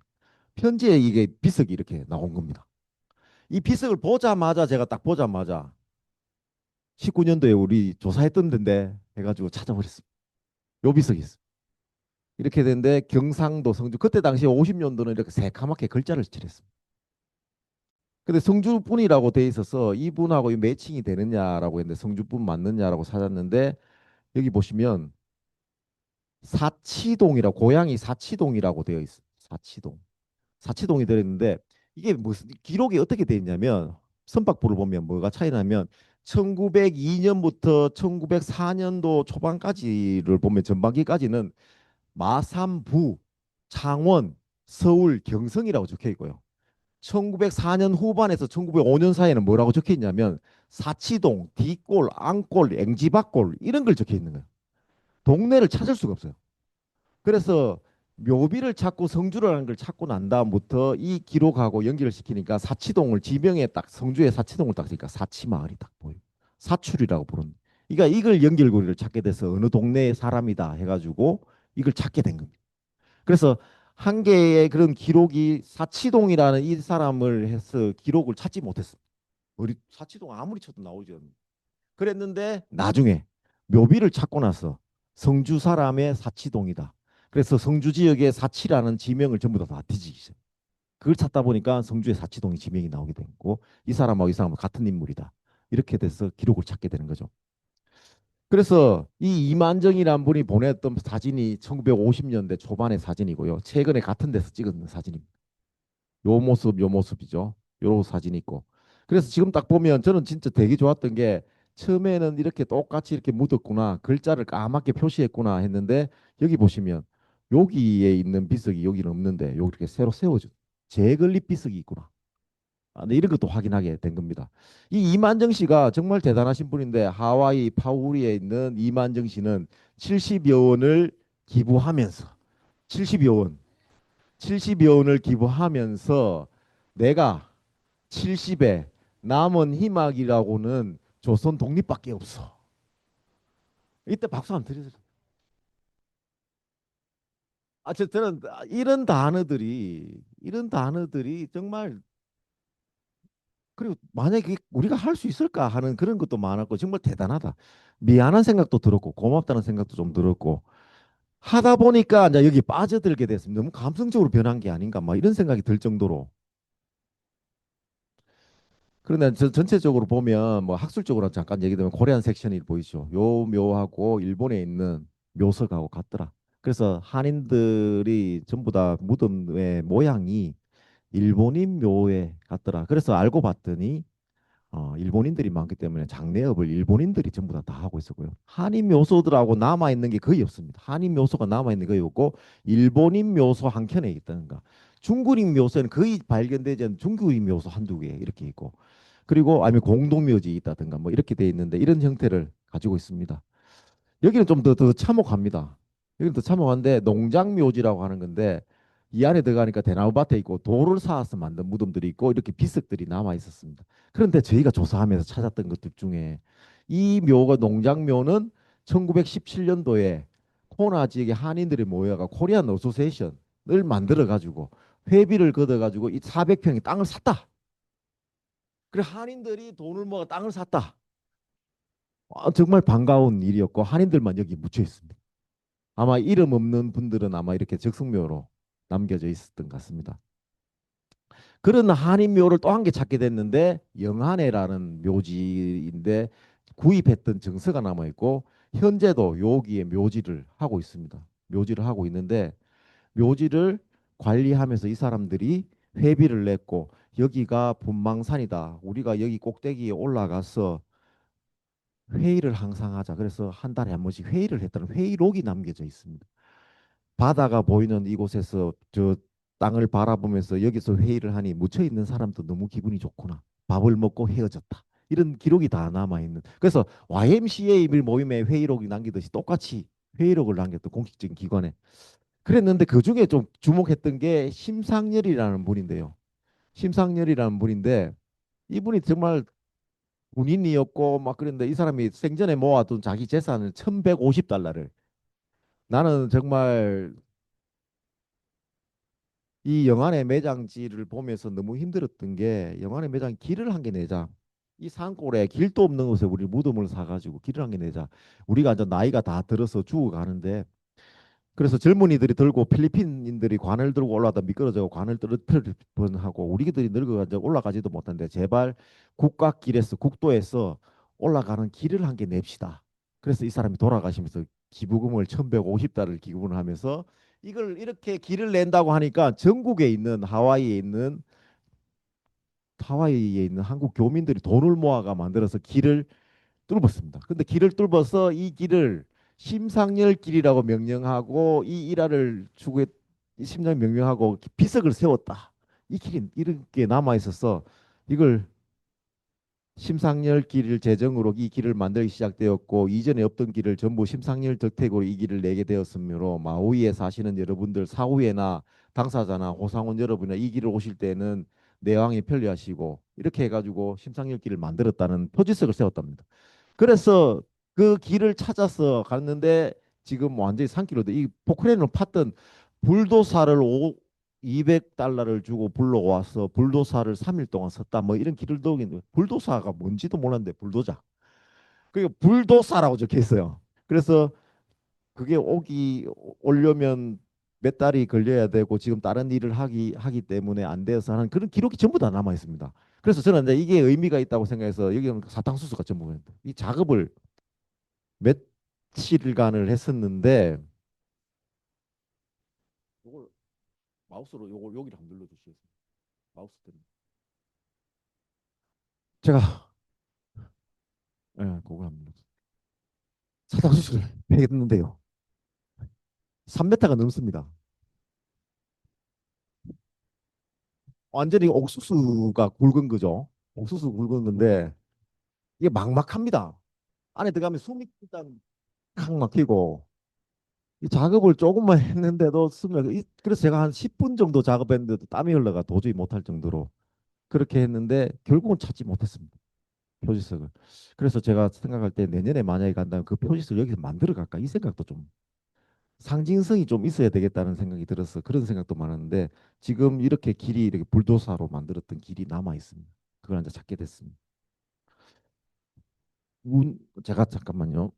Speaker 1: 편지에 이게 비석이 이렇게 나온 겁니다. 이 비석을 보자마자 제가 딱 보자마자 19년도에 우리 조사했던 데인데 해가지고 찾아버렸습니다. 요 비석이 있어. 이렇게 됐는데 경상도 성주 그때 당시에 50년도는 이렇게 새카맣게 글자를 칠했습니다. 근데 성주분이라고 돼 있어서 이분하고 매칭이 되느냐라고 했는데 성주분 맞느냐라고 찾았는데 여기 보시면 사치동이라고 고향이 사치동이라고 되어 있습니다. 사치동이 되어 있는데 이게 무슨 기록이 어떻게 되어 있냐면 선박부를 보면 뭐가 차이 나면 1902년부터 1904년도 초반까지를 보면 전반기까지는 마산부, 창원, 서울, 경성이라고 적혀 있고요. 1904년 후반에서 1905년 사이에는 뭐라고 적혀 있냐면 사치동, 디골, 앙골, 앵지박골 이런 걸 적혀 있는 거예요. 동네를 찾을 수가 없어요. 그래서 묘비를 찾고 성주라는 걸 찾고 난 다음부터 이 기록하고 연결을 시키니까 사치동을 지명에 딱 성주의 사치동을 딱 쓰니까 사치마을이 딱 보여. 사출이라고 부르는. 그러니까 이걸 연결고리를 찾게 돼서 어느 동네의 사람이다 해가지고 이걸 찾게 된 겁니다. 그래서 한 개의 그런 기록이 사치동이라는 이 사람을 해서 기록을 찾지 못했습니다. 우리 사치동 아무리 쳐도 나오지 않는. 그랬는데 나중에 묘비를 찾고 나서 성주 사람의 사치동이다. 그래서 성주 지역의 사치라는 지명을 전부 다 뒤지기 시작. 그걸 찾다 보니까 성주의 사치동이 지명이 나오게 되고 이 사람하고 이 사람은 같은 인물이다. 이렇게 돼서 기록을 찾게 되는 거죠. 그래서 이 이만정이라는 분이 보냈던 사진이 1950년대 초반의 사진이고요. 최근에 같은 데서 찍은 사진입니다. 요 모습, 요 모습이죠. 요 사진이 있고. 그래서 지금 딱 보면 저는 진짜 되게 좋았던 게 처음에는 이렇게 똑같이 이렇게 묻었구나. 글자를 까맣게 표시했구나 했는데 여기 보시면 여기에 있는 비석이 여기는 없는데 여기 이렇게 새로 세워져. 재건립 비석이 있구나. 네, 이런 것도 확인하게 된 겁니다. 이 이만정 씨가 정말 대단하신 분인데 하와이 파우리에 있는 이만정 씨는 70여 원을 기부하면서 70여 원, 70여 원을 기부하면서 내가 70에 남은 희망이라고는 조선 독립밖에 없어. 이때 박수 한번 드리세요. 저는 이런 단어들이 정말 그리고 만약에 우리가 할 수 있을까 하는 그런 것도 많았고 정말 대단하다. 미안한 생각도 들었고 고맙다는 생각도 좀 들었고 하다 보니까 이제 여기 빠져들게 됐습니다. 너무 감성적으로 변한 게 아닌가 막 이런 생각이 들 정도로. 그런데 전체적으로 보면 뭐 학술적으로 잠깐 얘기되면 코리안 섹션이 보이죠. 요 묘하고 일본에 있는 묘석하고 같더라. 그래서 한인들이 전부 다 무덤의 모양이 일본인 묘에 같더라. 그래서 알고 봤더니 일본인들이 많기 때문에 장례업을 일본인들이 전부 다 하고 있었고요. 한인 묘소들하고 남아 있는 게 거의 없습니다. 한인 묘소가 남아 있는 게 거의 없고 일본인 묘소 한 켠에 있다든가 중국인 묘소는 거의 발견되지 않는 중국인 묘소 한두 개 이렇게 있고 그리고 아니면 공동묘지 있다든가 뭐 이렇게 돼 있는데 이런 형태를 가지고 있습니다. 여기는 좀 더 참혹합니다. 여기는 더 참혹한데 농장묘지라고 하는 건데 이 안에 들어가니까 대나무 밭에 있고 돌을 쌓아서 만든 무덤들이 있고 이렇게 비석들이 남아 있었습니다. 그런데 저희가 조사하면서 찾았던 것들 중에 이 묘가 농장묘는 1917년도에 코나 지역의 한인들이 모여가 코리안 어소시에이션을 만들어 가지고 회비를 걷어 가지고 이 400평의 땅을 샀다. 그래 한인들이 돈을 모아 땅을 샀다. 정말 반가운 일이었고 한인들만 여기 묻혀 있습니다. 아마 이름 없는 분들은 아마 이렇게 적성묘로 남겨져 있었던 것 같습니다. 그런 한인묘를 또 한 개 찾게 됐는데 영한회라는 묘지인데 구입했던 정서가 남아 있고 현재도 여기에 묘지를 하고 있습니다. 묘지를 하고 있는데 묘지를 관리하면서 이 사람들이 회비를 냈고 여기가 분망산이다. 우리가 여기 꼭대기에 올라가서 회의를 항상 하자. 그래서 한 달에 한 번씩 회의를 했다는 회의록이 남겨져 있습니다. 바다가 보이는 이곳에서 저 땅을 바라보면서 여기서 회의를 하니 묻혀 있는 사람도 너무 기분이 좋구나. 밥을 먹고 헤어졌다. 이런 기록이 다 남아 있는. 그래서 YMCA 모임에 회의록이 남기듯이 똑같이 회의록을 남겼던 공식적인 기관에 그랬는데 그 중에 좀 주목했던 게 심상열이라는 분인데요. 심상열이라는 분인데 이분이 정말 군인이었고 막 그런데 이 사람이 생전에 모아둔 자기 재산은 1150달러를 나는 정말 이 영안의 매장지를 보면서 너무 힘들었던 게 영안의 매장 길을 한 개 내자. 이 산골에 길도 없는 곳에 우리 무덤을 사가지고 길을 한 개 내자. 우리가 이제 나이가 다 들어서 죽어가는데 그래서 젊은이들이 들고 필리핀인들이 관을 들고 올라다 미끄러져 관을 떨어뜨릴 뻔하고 우리들이 늙어가지고 올라가지도 못한데 제발 국가길에서 국도에서 올라가는 길을 한 개 냅시다. 그래서 이 사람이 돌아가시면서 기부금을 1150달러를 기부를 하면서 이걸 이렇게 길을 낸다고 하니까 전국에 있는 하와이에 있는 한국 교민들이 돈을 모아가 만들어서 길을 뚫었습니다. 근데 길을 뚫어서 이 길을 심상열 길이라고 명명하고 이 일화를 추구했 심상 명명하고 비석을 세웠다. 이 길이 이렇게 남아 있어서 이걸 심상열 길 제정으로 이 길을 만들기 시작되었고 이전에 없던 길을 전부 심상열 덕택으로 이 길을 내게 되었으므로 마우이에 사시는 여러분들 사후에나 당사자나 호상원 여러분이나 이 길을 오실 때는 내왕이 편리하시고 이렇게 해가지고 심상열 길을 만들었다는 표지석을 세웠답니다. 그래서 그 길을 찾아서 갔는데 지금 완전히 산길로 이 포크레인을 팠던 불도사를 200달러를 주고 불러와서 불도사를 3일 동안 썼다. 뭐 이런 길도 있는데 불도사가 뭔지도 몰랐는데 불도자. 그게 불도사라고 적혀 있어요. 그래서 그게 오려면 몇 달이 걸려야 되고 지금 다른 일을 하기 때문에 안 돼서 하는 그런 기록이 전부 다 남아 있습니다. 그래서 저는 이제 이게 의미가 있다고 생각해서 여기는 사탕수수가 전부 이 작업을 며칠간을 했었는데 요걸 마우스로 요걸 여기를 한번 눌러주시겠어요? 마우스 때문에. 제가 그걸 한번 눌러주세요. 사탕수수를 했는데요. 3m가 넘습니다. 완전히 옥수수가 굵은 거죠. 옥수수 굵은 건데 이게 막막합니다. 안에 들어가면 숨이 일단 칵 막히고 이 작업을 조금만 했는데도 그래서 제가 한 10분 정도 작업했는데도 땀이 흘러가 도저히 못할 정도로 그렇게 했는데 결국은 찾지 못했습니다. 표지석을. 그래서 제가 생각할 때 내년에 만약에 간다면 그 표지석을 여기서 만들어 갈까 이 생각도 좀 상징성이 좀 있어야 되겠다는 생각이 들어서 그런 생각도 많았는데 지금 이렇게 길이 이렇게 불도사로 만들었던 길이 남아 있습니다. 그걸 이제 찾게 됐습니다. 제가 잠깐만요.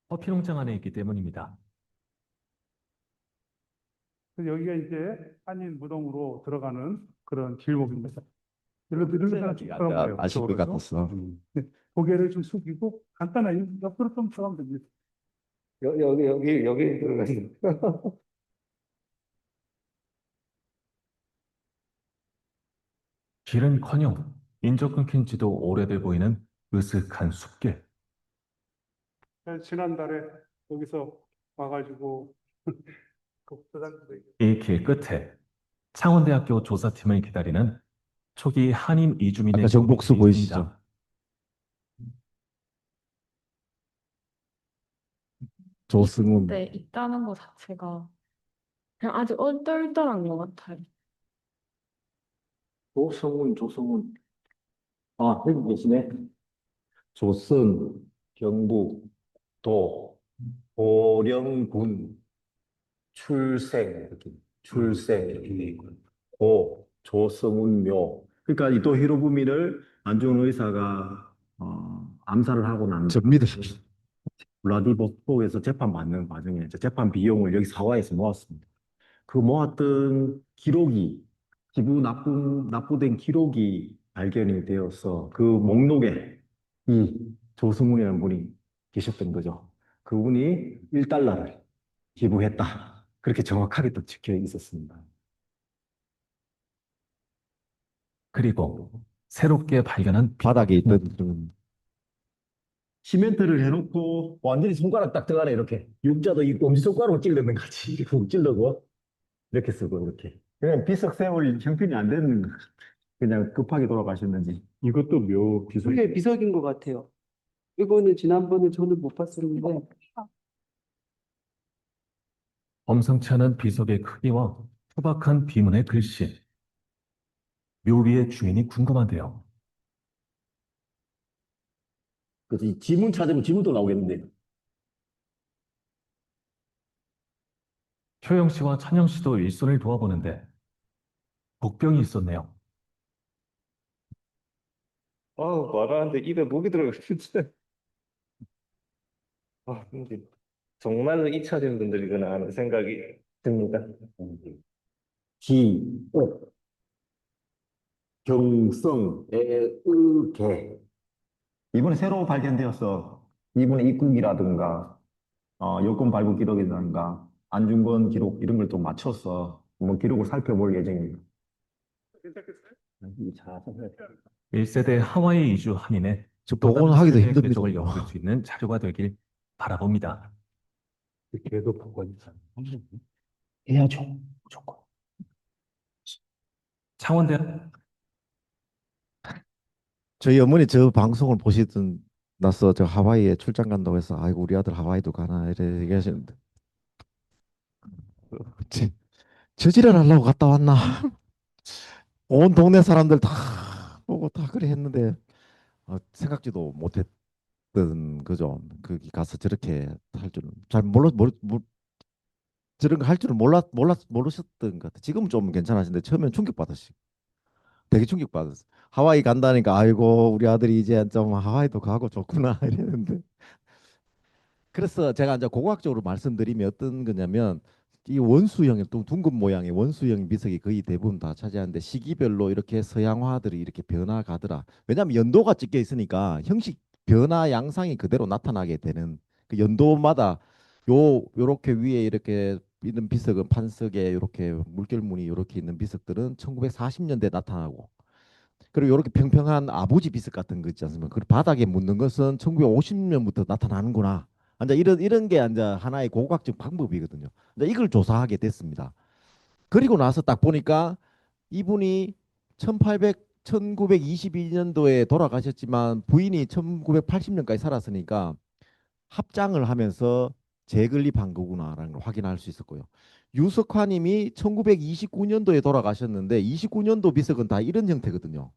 Speaker 2: 커피 농장 안에 있기 때문입니다.
Speaker 3: 그래서 여기가 이제 한인 무덤으로 들어가는 그런 길목입니다. 이런 쭉 들어가요.
Speaker 1: 아실 것
Speaker 3: 그쪽으로서.
Speaker 1: 같았어.
Speaker 3: 네. 고개를 좀 숙이고 간단하게 옆으로 좀 들어가면 됩니다.
Speaker 4: 여기 들어가시면
Speaker 2: 길은커녕 인적 끊긴 지도 오래돼 보이는 으슥한 숲길.
Speaker 3: 지난달에 여기서 와가지고 독서장도
Speaker 2: 이 길 끝에 창원대학교 조사팀을 기다리는 초기 한인 이주민의
Speaker 1: 아까 정복수
Speaker 2: 기록이
Speaker 1: 보이시죠?
Speaker 2: 있습니다.
Speaker 1: 조승훈.
Speaker 5: 네, 있다는 것 자체가 그냥 아주 얼떨떨한 것 같아요.
Speaker 4: 조성훈. 아, 여기 계시네. 조선, 경북, 도, 보령군, 출생 이렇게 돼 있고요. 조성훈 묘. 그러니까 이 또 히로부미를 안중근 의사가 암살을 하고 난
Speaker 1: 접니다.
Speaker 4: 블라디보스톡에서 재판받는 과정에 이제 재판 비용을 여기 사화에서 모았습니다. 그 모았던 기록이 납부된 기록이 발견이 되어서 그 목록에 이 조승훈이라는 분이 계셨던 거죠. 그분이 1달러를 기부했다. 그렇게 정확하게 또 적혀 있었습니다.
Speaker 2: 그리고 새롭게 발견한
Speaker 1: 바닥에 있던 그런
Speaker 4: 시멘트를 해놓고 완전히 손가락 딱 들어가네 이렇게. 육자도 이 엄지손가락으로 찔르는 거지. 이렇게 훅 찔르고 이렇게 쓰고 이렇게. 그냥 비석 세울 형편이 안 되는 거. 그냥 급하게 돌아가셨는지.
Speaker 3: 이것도 묘
Speaker 6: 그게 비석인 것 같아요. 이거는 지난번에 저는 못 봤었는데
Speaker 2: 범상치 않은 비석의 크기와 투박한 비문의 글씨. 묘비의 주인이 궁금한데요.
Speaker 4: 그래서 이 지문 찾으면 지문도 나오겠는데.
Speaker 2: 효영 씨와 찬영 씨도 일손을 도와보는데 복병이 있었네요.
Speaker 4: 말하는데 입에 목이 들어가 진짜. 근데 정말로 잊혀진 분들이구나 하는 생각이 듭니다. 기, 옥, 경성, 개. 이번에 새로 발견되어서 이번에 입국이라든가 여권 발급 기록이라든가 안중근 기록 이런 걸 또 맞춰서 한번 기록을 살펴볼 예정입니다.
Speaker 3: 괜찮겠어요?
Speaker 2: 1세대 하와이 이주 한인의
Speaker 1: 저
Speaker 2: 또 다른
Speaker 1: 복원하기도
Speaker 2: 세대의
Speaker 1: 힘듭니다.
Speaker 2: 궤적을
Speaker 1: 이거.
Speaker 2: 엿볼 수 있는 자료가 되길 바라봅니다.
Speaker 3: 걔도 복원이
Speaker 4: 해야죠. 무조건.
Speaker 2: 창원대학
Speaker 1: 저희 어머니 저 방송을 보시던 나서 저 하와이에 출장 간다고 해서 아이고 우리 아들 하와이도 가나 이래 얘기하시는데 저- 저지랄 하려고 갔다 왔나? 온 동네 사람들 다 보고 다 그래 했는데 생각지도 못했던 거죠. 거기 가서 저렇게 할 줄은 잘 저런 거 할 줄은 모르셨던 것 같아. 지금은 좀 괜찮아지는데 처음엔 충격받았어요. 되게 충격받았어. 하와이 간다니까 아이고 우리 아들이 이제 좀 하와이도 가고 좋구나 이랬는데 그래서 제가 이제 고고학적으로 말씀드리면 어떤 거냐면 이 원수형의 또 둥근 모양의 원수형 미석이 거의 대부분 다 차지하는데 시기별로 이렇게 서양화들이 이렇게 변화가더라. 왜냐하면 연도가 찍혀 있으니까 형식 변화 양상이 그대로 나타나게 되는 그 연도마다 요렇게 위에 이렇게 있는 비석은 판석에 이렇게 물결무늬 이렇게 있는 비석들은 1940년대 나타나고 그리고 이렇게 평평한 아버지 비석 같은 거 있지 않습니까? 그 바닥에 묻는 것은 1950년부터 나타나는구나. 이제 이런 게 이제 하나의 고고학적 방법이거든요. 이제 이걸 조사하게 됐습니다. 그리고 나서 딱 보니까 이분이 1922년도에 돌아가셨지만 부인이 1980년까지 살았으니까 합장을 하면서 재건립한 거구나라는 걸 확인할 수 있었고요. 유석화님이 1929년도에 돌아가셨는데 29년도 비석은 다 이런 형태거든요.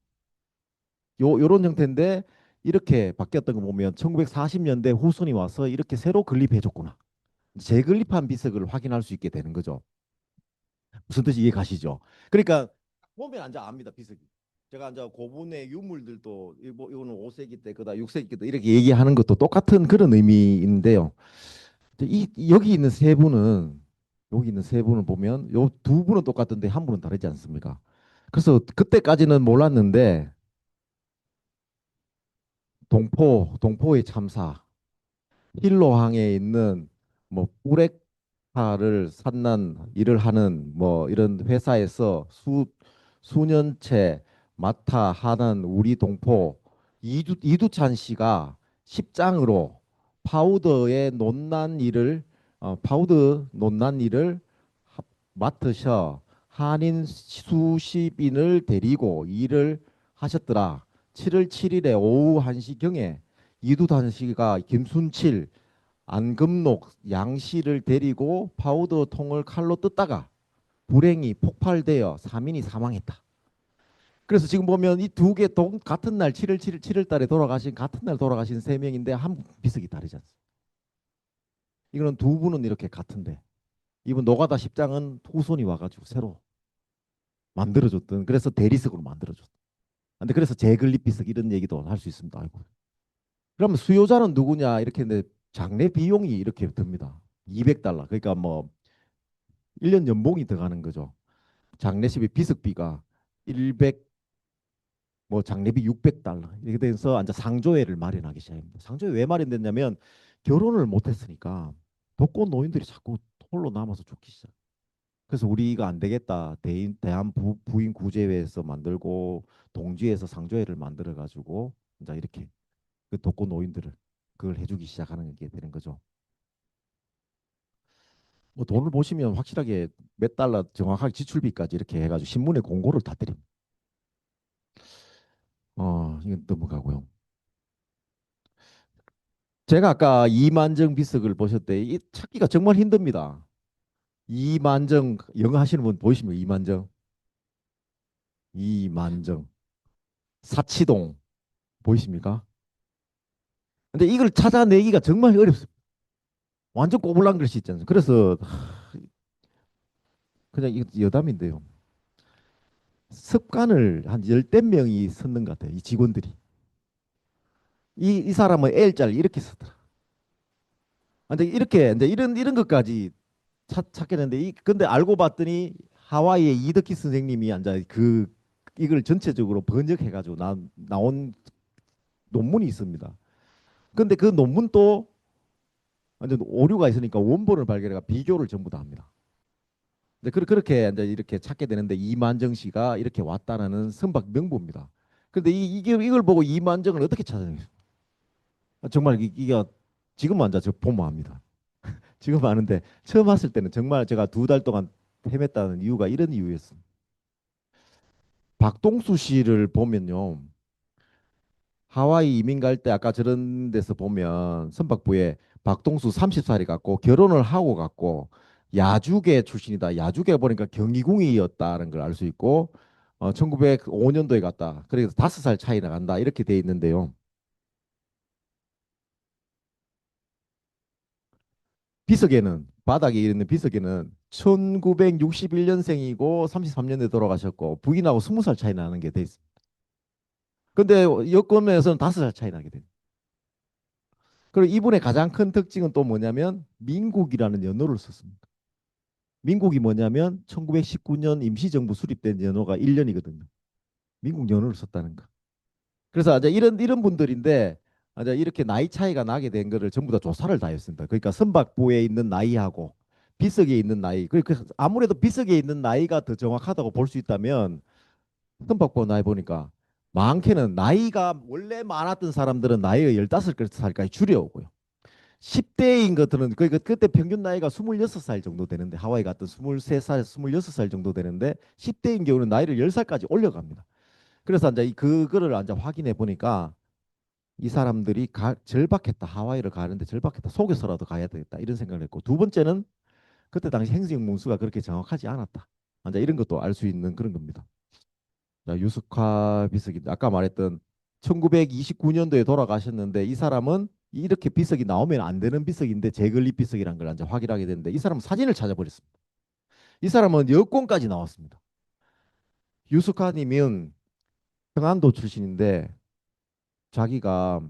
Speaker 1: 요런 형태인데 이렇게 바뀌었던 거 보면 1940년대 후손이 와서 이렇게 새로 건립해 줬구나. 재건립한 비석을 확인할 수 있게 되는 거죠. 무슨 뜻이 이해 가시죠? 그러니까 보면 이제 압니다, 비석이. 제가 이제 고분의 유물들도 이거는 5세기 때 그다 6세기 때 이렇게 얘기하는 것도 똑같은 그런 의미인데요. 여기 있는 세 분은 여기 있는 세 분을 보면 요 두 분은 똑같은데 한 분은 다르지 않습니까? 그래서 그때까지는 몰랐는데 동포의 참사, 힐로항에 있는 뭐 우레카를 산난 일을 하는 뭐 이런 회사에서 수년째 맡아 하는 우리 동포 이두찬 씨가 십장으로 파우더의 논난 일을 파우더 논난 일을 맡으셔 한인 수십인을 데리고 일을 하셨더라. 7월 7일에 오후 1시경에 이두단 씨가 김순칠, 안금록, 양씨를 데리고 파우더 통을 칼로 뜯다가 불행히 폭발되어 3인이 사망했다. 그래서 지금 보면 이 두 개 같은 날 7월 7일 7월 달에 돌아가신 같은 날 돌아가신 세 명인데 한 비석이 다르지 않습니까? 이거는 두 분은 이렇게 같은데 이분 노가다 십장은 후손이 와가지고 새로 만들어줬던 그래서 대리석으로 만들어줬던. 근데 그래서 재건립 비석 이런 얘기도 할 수 있습니다. 아이고. 그러면 수요자는 누구냐 이렇게 했는데 장례 비용이 이렇게 듭니다. 200달러. 그러니까 뭐 1년 연봉이 들어가는 거죠. 장례식비 비석비가 100 뭐 장례비 600달러. 이렇게 돼서 이제 상조회를 마련하기 시작합니다. 상조회 왜 마련됐냐면 결혼을 못 했으니까 독거 노인들이 자꾸 홀로 남아서 죽기 시작. 그래서 우리가 안 되겠다. 대한 부인 구제회에서 만들고 동지에서 상조회를 만들어 가지고 이제 이렇게 그 독거 노인들을 그걸 해주기 시작하는 게 되는 거죠. 뭐 돈을 보시면 확실하게 몇 달러 정확하게 지출비까지 이렇게 해가지고 신문에 공고를 다 드립니다. 이건 넘어가고요. 제가 아까 이만정 비석을 보셨대. 이 찾기가 정말 힘듭니다. 이만정 영어 하시는 분 보이십니까? 이만정 사치동 보이십니까? 근데 이걸 찾아내기가 정말 어렵습니다. 완전 꼬불란 글씨 있잖아요. 그래서 그냥 이거 여담인데요. 습관을 한 열댓 명이 썼는 것 같아요. 이 직원들이. 이 사람은 L자를 이렇게 쓰더라. 근데 이렇게 이제 이런 것까지 찾게 되는데 근데 알고 봤더니 하와이의 이덕기 선생님이 앉아 이걸 전체적으로 번역해 가지고 나온 논문이 있습니다. 근데 그 논문도 완전 오류가 있으니까 원본을 발견해가 비교를 전부 다 합니다. 이제 그렇게 이제 이렇게 찾게 되는데 이만정 씨가 이렇게 왔다라는 선박 명부입니다. 근데 이걸 보고 이만정을 어떻게 찾아내요? 정말 이게 지금 앉아 저 보면 압니다. 지금 아는데 처음 왔을 때는 정말 제가 2달 동안 헤맸다는 이유가 이런 이유였습니다. 박동수 씨를 보면요. 하와이 이민 갈 때 아까 저런 데서 보면 선박부에 박동수 30살이 갔고 결혼을 하고 갔고 야주계 출신이다. 야주계 보니까 경희궁이었다는 걸 알 수 있고 1905년도에 갔다. 그래서 5살 차이 나간다. 이렇게 돼 있는데요. 비석에는 바닥에 있는 비석에는 1961년생이고 33년에 돌아가셨고 부인하고 20살 차이 나는 게 돼 있습니다. 근데 여권에서는 5살 차이 나게 돼요. 그리고 이분의 가장 큰 특징은 또 뭐냐면 민국이라는 연호를 썼습니다. 민국이 뭐냐면 1919년 임시정부 수립된 연호가 1년이거든요. 민국 연호를 썼다는 거. 그래서 이제 이런 분들인데 이제 이렇게 나이 차이가 나게 된 거를 전부 다 조사를 다 했습니다. 그러니까 선박부에 있는 나이하고 비석에 있는 나이. 그러니까 아무래도 비석에 있는 나이가 더 정확하다고 볼 수 있다면 선박부 나이 보니까 많게는 나이가 원래 많았던 사람들은 나이가 15살까지 줄여오고요. 10대인 것들은 그때 평균 나이가 26살 정도 되는데 하와이 갔던 23살, 26살 정도 되는데 10대인 경우는 나이를 10살까지 올려갑니다. 그래서 이제 그거를 이제 확인해 보니까 이 사람들이 절박했다. 하와이를 가는데 절박했다. 속여서라도 가야 되겠다. 이런 생각을 했고 두 번째는 그때 당시 행정 문수가 그렇게 정확하지 않았다. 이제 이런 것도 알 수 있는 그런 겁니다. 자, 유스카 비석이 아까 말했던 1929년도에 돌아가셨는데 이 사람은 이렇게 비석이 나오면 안 되는 비석인데 제글리 비석이라는 걸 이제 확인하게 됐는데 이 사람은 사진을 찾아버렸습니다. 이 사람은 여권까지 나왔습니다. 유스카님은 평안도 출신인데 자기가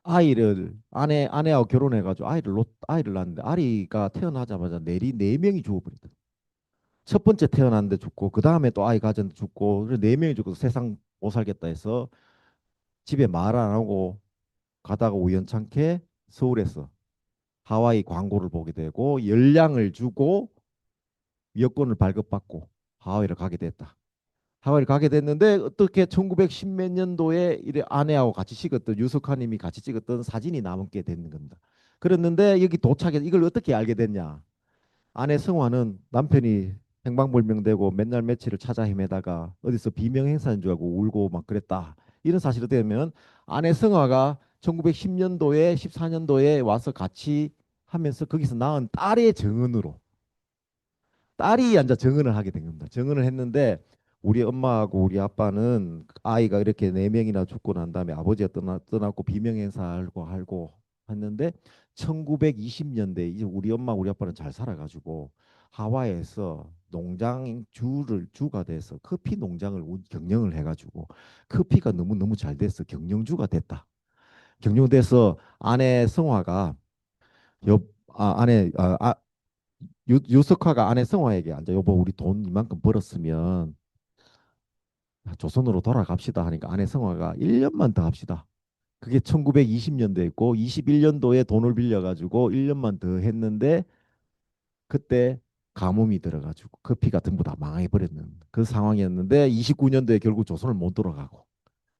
Speaker 1: 아내하고 결혼해가지고 아이를 낳았는데 아이가 태어나자마자 내리 4명이 죽어버리다. 첫 번째 태어났는데 죽고 그 다음에 또 아이 가졌는데 죽고 그래서 4명이 죽어서 세상 못 살겠다 해서 집에 말 안 하고 가다가 우연찮게 서울에서 하와이 광고를 보게 되고 연락을 주고 여권을 발급받고 하와이를 가게 됐다. 하와이를 가게 됐는데 어떻게 1910 몇 년도에 이래 아내하고 같이 찍었던 유석하님이 같이 찍었던 사진이 남게 되는 겁니다. 그랬는데 여기 도착해 이걸 어떻게 알게 됐냐? 아내 성화는 남편이 행방불명되고 맨날 며칠을 찾아 헤매다가 어디서 비명 행사인 줄 알고 울고 막 그랬다. 이런 사실이 되면 아내 성화가 1910년도에 14년도에 와서 같이 하면서 거기서 낳은 딸의 증언으로 딸이 앉아 증언을 하게 된 겁니다. 증언을 했는데 우리 엄마하고 우리 아빠는 아이가 이렇게 4명이나 죽고 난 다음에 아버지가 떠났고 비명행사하고 했는데 1920년대 이제 우리 엄마 우리 아빠는 잘 살아가지고 하와이에서 주가 돼서 커피 농장을 경영을 해가지고 커피가 너무너무 잘 돼서 경영주가 됐다. 경영돼서 아내 성화가 여, 아내 유석화가 아내 성화에게 앉아 여보 우리 돈 이만큼 벌었으면 조선으로 돌아갑시다 하니까 아내 성화가 1년만 더 합시다. 그게 1920년도였고 21년도에 돈을 빌려가지고 1년만 더 했는데 그때 가뭄이 들어가지고 커피가 전부 다 망해버렸는 그 상황이었는데 29년도에 결국 조선을 못 돌아가고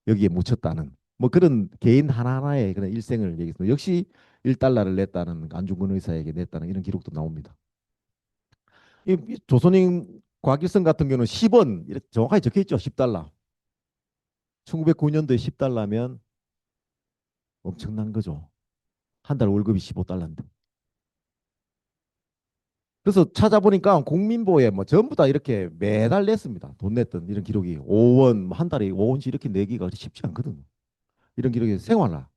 Speaker 1: 여기에 묻혔다는 뭐 그런 개인 하나하나의 그런 일생을 얘기했습니다. 역시 1달러를 냈다는 안중근 의사에게 냈다는 이런 기록도 나옵니다. 이 조선인 과길성 같은 경우는 10원 이렇게 정확하게 적혀 있죠. 10달러. 1909년도에 10달러면 엄청난 거죠. 한 달 월급이 15달러인데. 그래서 찾아보니까 공민보에 뭐 전부 다 이렇게 매달 냈습니다. 돈 냈던 이런 기록이 5원, 한 달에 5원씩 이렇게 내기가 쉽지 않거든요. 이런 기록이 생활화.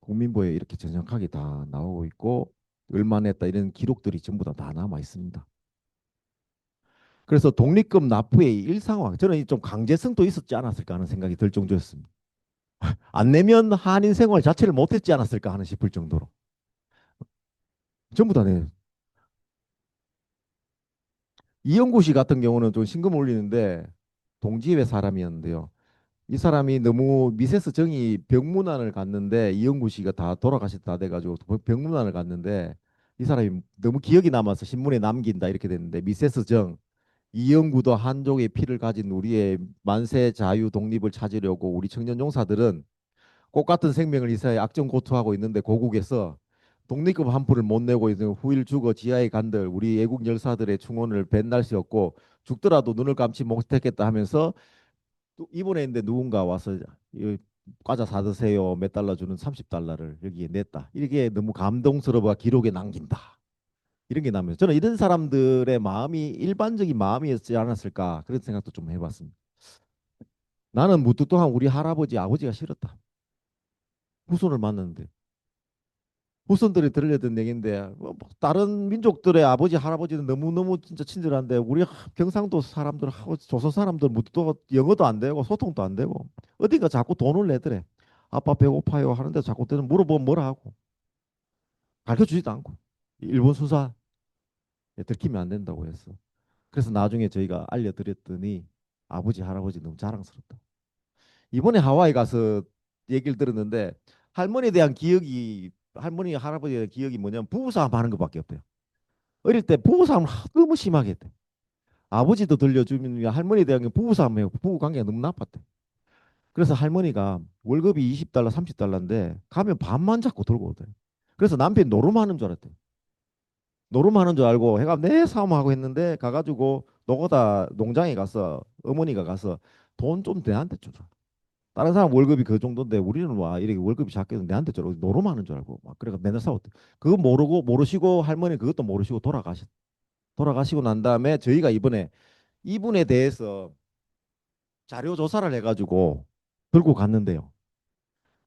Speaker 1: 국민보에 이렇게 정확하게 다 나오고 있고 얼마 냈다 이런 기록들이 전부 다 남아 있습니다. 그래서 독립금 납부의 일상화 저는 좀 강제성도 있었지 않았을까 하는 생각이 들 정도였습니다. 안 내면 한인 생활 자체를 못했지 않았을까 하는 싶을 정도로 전부 다 내. 이영구 씨 같은 경우는 좀 신금 올리는데 동지회 사람이었는데요. 이 사람이 너무 미세스 정이 병문안을 갔는데 이영구 씨가 다 돌아가셨다 돼가지고 병문안을 갔는데 이 사람이 너무 기억이 남아서 신문에 남긴다 이렇게 됐는데 미세스 정 이영구도 한족의 피를 가진 우리의 만세 자유 독립을 찾으려고 우리 청년 용사들은 꽃 같은 생명을 이사에 악정고투하고 있는데 고국에서 독립금 한 푼을 못 내고 있는 후일 주거 지하에 간들 우리 애국 열사들의 충원을 벤날 수 없고 죽더라도 눈을 감지 못했겠다 하면서 또 이번에 있는데 누군가 와서 이 과자 사드세요 몇 달러 주는 30달러를 여기에 냈다. 이게 너무 감동스러워 기록에 남긴다. 이런 게 나면 저는 이런 사람들의 마음이 일반적인 마음이었지 않았을까 그런 생각도 좀 해봤습니다. 나는 무뚝뚝한 우리 할아버지 아버지가 싫었다. 후손을 만났는데 후손들이 들려던 얘기인데 뭐 다른 민족들의 아버지 할아버지는 너무너무 진짜 친절한데 우리 경상도 사람들하고 조선 사람들 무뚝뚝 영어도 안 되고 소통도 안 되고 어디가 자꾸 돈을 내더래. 아빠 배고파요 하는데 자꾸 때는 물어보면 뭐라 하고 가르쳐주지도 않고 일본 수사 들키면 안 된다고 했어. 그래서 나중에 저희가 알려드렸더니 아버지 할아버지 너무 자랑스럽다. 이번에 하와이 가서 얘기를 들었는데 할머니에 대한 기억이 할머니 할아버지에 대한 기억이 뭐냐면 부부싸움 하는 것밖에 없대요. 어릴 때 부부싸움을 너무 심하게 했대. 아버지도 들려주면 할머니에 대한 게 부부싸움이에요. 부부 관계가 너무 나빴대. 그래서 할머니가 월급이 20달러 30달러인데 가면 반만 잡고 들고 오대. 그래서 남편이 노름하는 줄 알았대. 노름하는 줄 알고 해가 내 싸움하고 했는데 가가지고 노고다 농장에 가서 어머니가 가서 돈 좀 내한테 주라. 다른 사람 월급이 그 정도인데 우리는 와 이렇게 월급이 작게도 내한테 저러 노름하는 줄 알고 막 그래가 맨날 싸웠대. 그거 모르시고 할머니 그것도 모르시고 돌아가시고 난 다음에 저희가 이번에 이분에 대해서 자료 조사를 해가지고 들고 갔는데요.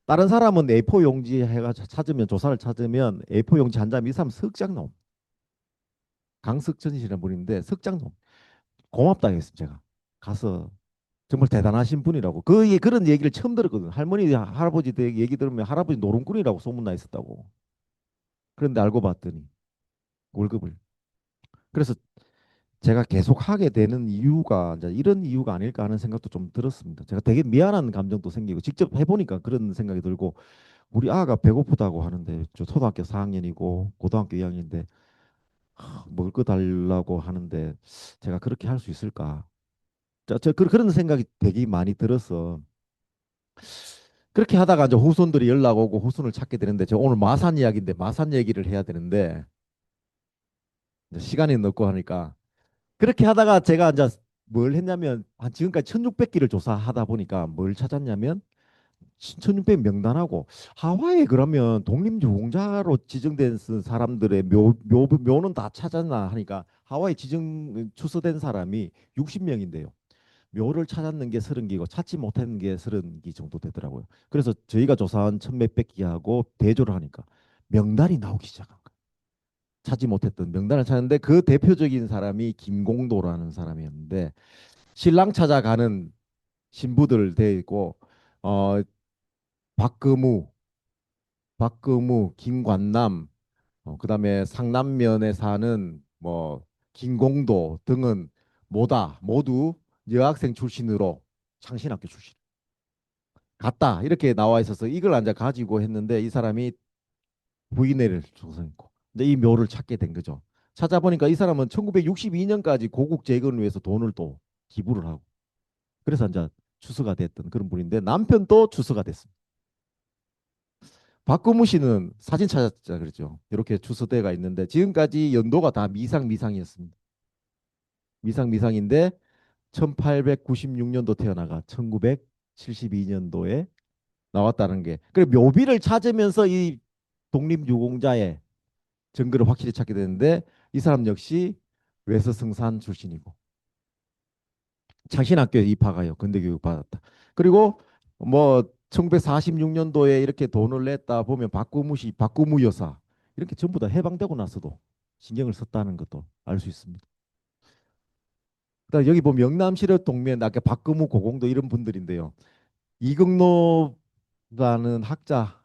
Speaker 1: 다른 사람은 A4 용지 해가 찾으면 조사를 찾으면 A4 용지 한 장 이 사람 석장놈 강석천 씨라는 분인데 석장놈 고맙다 했습니다. 제가 가서 정말 대단하신 분이라고. 그런 얘기를 처음 들었거든. 할머니, 할아버지 얘기 들으면 할아버지 노름꾼이라고 소문나 있었다고. 그런데 알고 봤더니 월급을. 그래서 제가 계속 하게 되는 이유가 이제 이런 이유가 아닐까 하는 생각도 좀 들었습니다. 제가 되게 미안한 감정도 생기고 직접 해보니까 그런 생각이 들고 우리 아가 배고프다고 하는데 저 초등학교 4학년이고 고등학교 2학년인데 먹을 거 달라고 하는데 제가 그렇게 할 수 있을까? 그런 생각이 되게 많이 들어서 그렇게 하다가 이제 후손들이 연락 오고 후손을 찾게 되는데 저 오늘 마산 이야기인데 마산 얘기를 해야 되는데 이제 시간이 늦고 하니까 그렇게 하다가 제가 이제 뭘 했냐면 한 지금까지 1600기를 조사하다 보니까 뭘 찾았냐면 1600 명단하고 하와이에 그러면 독립유공자로 지정된 사람들의 묘는 다 찾았나 하니까 하와이 지정 추서된 사람이 60명인데요. 묘를 찾았는 게 30기고 찾지 못한 게 30기 정도 되더라고요. 그래서 저희가 조사한 천몇백 기하고 대조를 하니까 명단이 나오기 시작한 거예요. 찾지 못했던 명단을 찾는데 그 대표적인 사람이 김공도라는 사람이었는데 신랑 찾아가는 신부들 돼 있고 어 박금우, 김관남, 그다음에 상남면에 사는 뭐 김공도 등은 모두 여학생 출신으로 창신학교 출신. 같다 이렇게 나와 있어서 이걸 앉아 가지고 했는데 이 사람이 부인회를 조성했고 근데 이 묘를 찾게 된 거죠. 찾아보니까 이 사람은 1962년까지 고국 재건을 위해서 돈을 또 기부를 하고 그래서 이제 추수가 됐던 그런 분인데 남편도 추수가 됐습니다. 박근무 씨는 사진 찾았자 그랬죠. 이렇게 추수대가 있는데 지금까지 연도가 다 미상이었습니다. 미상인데 1896년도 태어나가 1972년도에 나왔다는 게. 그래 묘비를 찾으면서 이 독립유공자의 증거를 확실히 찾게 되는데 이 사람 역시 외서성산 출신이고 창신학교에 입학하여 근대교육 받았다. 그리고 뭐 1946년도에 이렇게 돈을 냈다 보면 박구무 여사 이렇게 전부 다 해방되고 나서도 신경을 썼다는 것도 알 수 있습니다. 그다음 여기 보면 영남시력 동면 아까 박구무 고공도 이런 분들인데요. 이경노라는 학자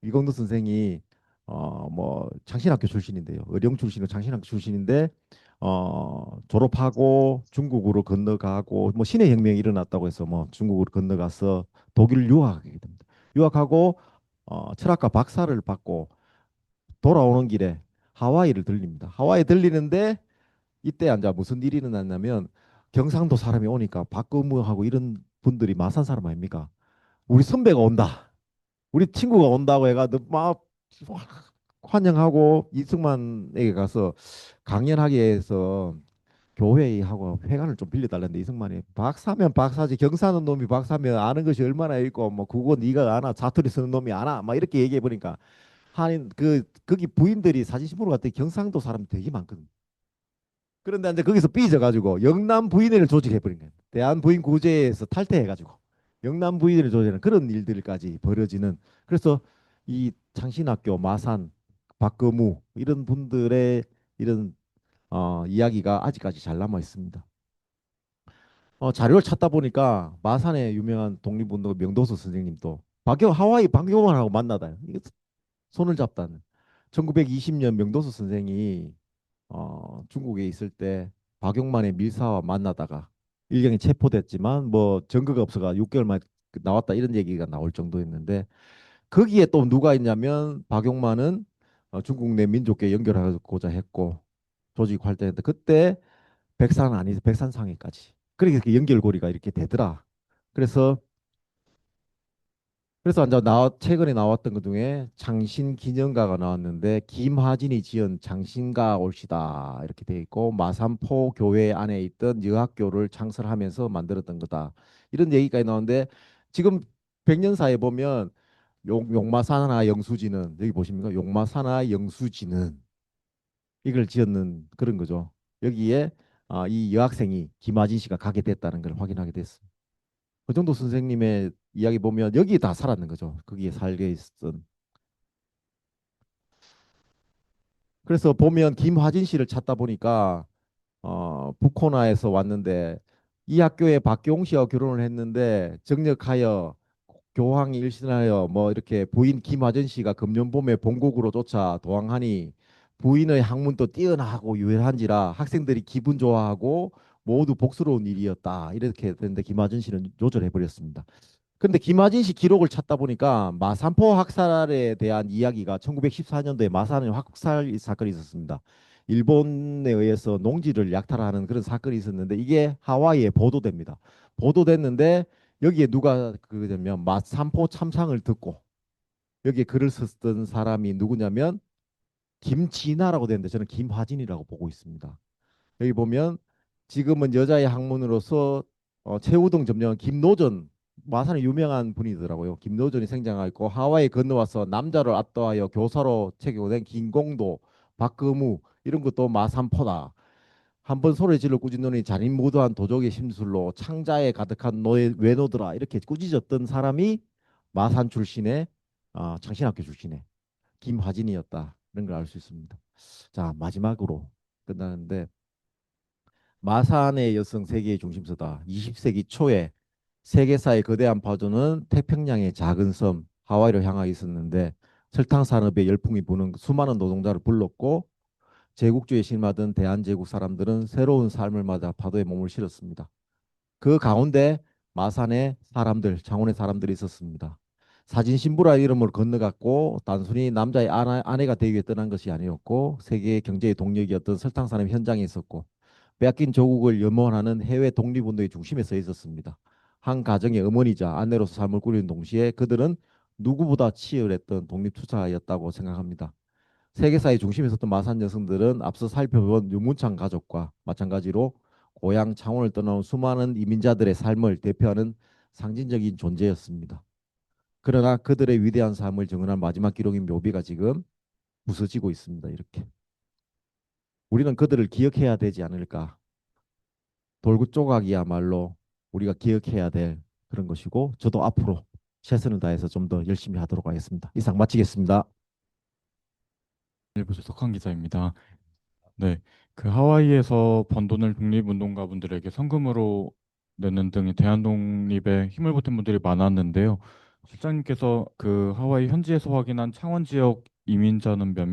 Speaker 1: 이경노 선생이 뭐 창신학교 출신인데요. 의령 출신으로 창신학교 출신인데 졸업하고 중국으로 건너가고 뭐 신의 혁명이 일어났다고 해서 뭐 중국으로 건너가서 독일 유학하게 됩니다. 유학하고 철학과 박사를 받고 돌아오는 길에 하와이를 들립니다. 하와이 들리는데 이때 이제 무슨 일이 일어났냐면 경상도 사람이 오니까 박근무하고 이런 분들이 마산 사람 아닙니까? 우리 선배가 온다. 우리 친구가 온다고 해가지고 막 환영하고 이승만에게 가서 강연하게 해서 교회하고 회관을 좀 빌려달라는데 이승만이 박사면 박사지 경사는 놈이 박사면 아는 것이 얼마나 있고 뭐 그거 네가 아나 자투리 쓰는 놈이 아나 막 이렇게 얘기해 보니까 한인 그 거기 부인들이 사진 신부로 갔더니 경상도 사람 되게 많거든. 그런데 이제 거기서 삐져가지고 영남 부인회를 조직해버린 거예요. 대한부인구제에서 탈퇴해가지고 영남 부인회를 조직하는 그런 일들까지 벌어지는. 그래서 이 창신학교 마산 박거무 이런 분들의 이런 이야기가 아직까지 잘 남아 있습니다. 자료를 찾다 보니까 마산의 유명한 독립운동 명도수 선생님도 하와이 박용환하고 만나다 이게 손을 잡다는 1920년 명도수 선생이 중국에 있을 때 박용만의 밀사와 만나다가 일경에 체포됐지만 뭐 증거가 없어가 6개월 만에 나왔다 이런 얘기가 나올 정도였는데 거기에 또 누가 있냐면 박용만은 중국 내 민족계 연결하고자 했고 조직 활동했는데 그때 백산 아니 백산상해까지 그렇게 연결고리가 이렇게 되더라. 그래서 이제 최근에 나왔던 것 중에 장신 기념가가 나왔는데 김하진이 지은 장신가 올시다 이렇게 돼 있고 마산포 교회 안에 있던 여학교를 창설하면서 만들었던 거다 이런 얘기까지 나오는데 지금 백년사에 보면 용마산하 영수지는 여기 보십니까? 용마산하 영수지는 이걸 지었는 그런 거죠. 여기에 이 여학생이 김하진 씨가 가게 됐다는 걸 확인하게 됐습니다. 그 정도 선생님의 이야기 보면 여기 다 살았는 거죠. 거기에 살게 있었던. 그래서 보면 김화진 씨를 찾다 보니까 북코나에서 왔는데 이 학교에 박경 씨와 결혼을 했는데 정력하여 교황이 일신하여 뭐 이렇게 부인 김화진 씨가 금년봄에 본국으로 쫓아 도항하니 부인의 학문도 뛰어나고 유일한지라 학생들이 기분 좋아하고 모두 복스러운 일이었다. 이렇게 됐는데 김화진 씨는 요절해 버렸습니다. 근데 김하진 씨 기록을 찾다 보니까 마산포 학살에 대한 이야기가 1914년도에 마산의 학살 사건이 있었습니다. 일본에 의해서 농지를 약탈하는 그런 사건이 있었는데 이게 하와이에 보도됩니다. 보도됐는데 여기에 누가 그러냐면 마산포 참상을 듣고 여기에 글을 썼던 사람이 누구냐면 김진아라고 되는데 저는 김화진이라고 보고 있습니다. 여기 보면 지금은 여자의 학문으로서 최우동 점령한 김노전 마산의 유명한 분이더라고요. 김노전이 생장하고 하와이 건너와서 남자를 압도하여 교사로 체계된 김공도, 박금우 이런 것도 마산포다. 한번 소리 질러 꾸짖노니 잔인무도한 도적의 심술로 창자에 가득한 외노들아 이렇게 꾸짖었던 사람이 마산 출신의 창신학교 출신의 김화진이었다. 이런 걸 알 수 있습니다. 자, 마지막으로 끝나는데 마산의 여성 세계의 중심서다. 20세기 초에 세계사의 거대한 파도는 태평양의 작은 섬 하와이를 향하여 있었는데 설탕 산업의 열풍이 부는 수많은 노동자를 불렀고 제국주의에 심하던 대한제국 사람들은 새로운 삶을 맞아 파도에 몸을 실었습니다. 그 가운데 마산의 사람들, 창원의 사람들이 있었습니다. 사진 신부라 이름을 건너갔고 단순히 남자의 아내가 되기 위해 떠난 것이 아니었고 세계 경제의 동력이었던 설탕 산업 현장에 있었고 빼앗긴 조국을 염원하는 해외 독립운동의 중심에 서 있었습니다. 한 가정의 어머니자 아내로서 삶을 꾸리는 동시에 그들은 누구보다 치열했던 독립투사였다고 생각합니다. 세계사의 중심에 섰던 마산 여성들은 앞서 살펴본 유문창 가족과 마찬가지로 고향 창원을 떠나온 수많은 이민자들의 삶을 대표하는 상징적인 존재였습니다. 그러나 그들의 위대한 삶을 증언한 마지막 기록인 묘비가 지금 부서지고 있습니다. 이렇게. 우리는 그들을 기억해야 되지 않을까. 돌구 조각이야말로 우리가 기억해야 될 그런 것이고 저도 앞으로 최선을 다해서 좀 더 열심히 하도록 하겠습니다. 이상 마치겠습니다.
Speaker 7: 일부 조석한 기자입니다. 네, 그 하와이에서 번 돈을 독립운동가분들에게 성금으로 내는 등의 대한독립에 힘을 보탠 분들이 많았는데요. 실장님께서 그 하와이 현지에서 확인한 창원 지역 이민자는 몇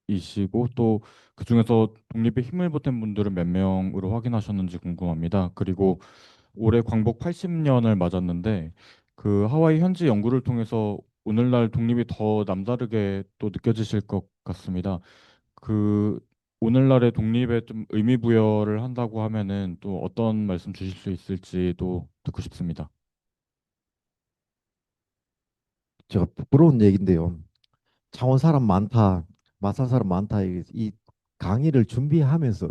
Speaker 7: 명이시고 또 그중에서 독립에 힘을 보탠 분들은 몇 명으로 확인하셨는지 궁금합니다. 그리고 올해 광복 80년을 맞았는데 그 하와이 현지 연구를 통해서 오늘날 독립이 더 남다르게 또 느껴지실 것 같습니다. 그 오늘날의 독립에 좀 의미 부여를 한다고 하면은 또 어떤 말씀 주실 수 있을지도 듣고 싶습니다.
Speaker 1: 제가 부끄러운 얘기인데요. 창원 사람 많다, 마산 사람 많다, 이 강의를 준비하면서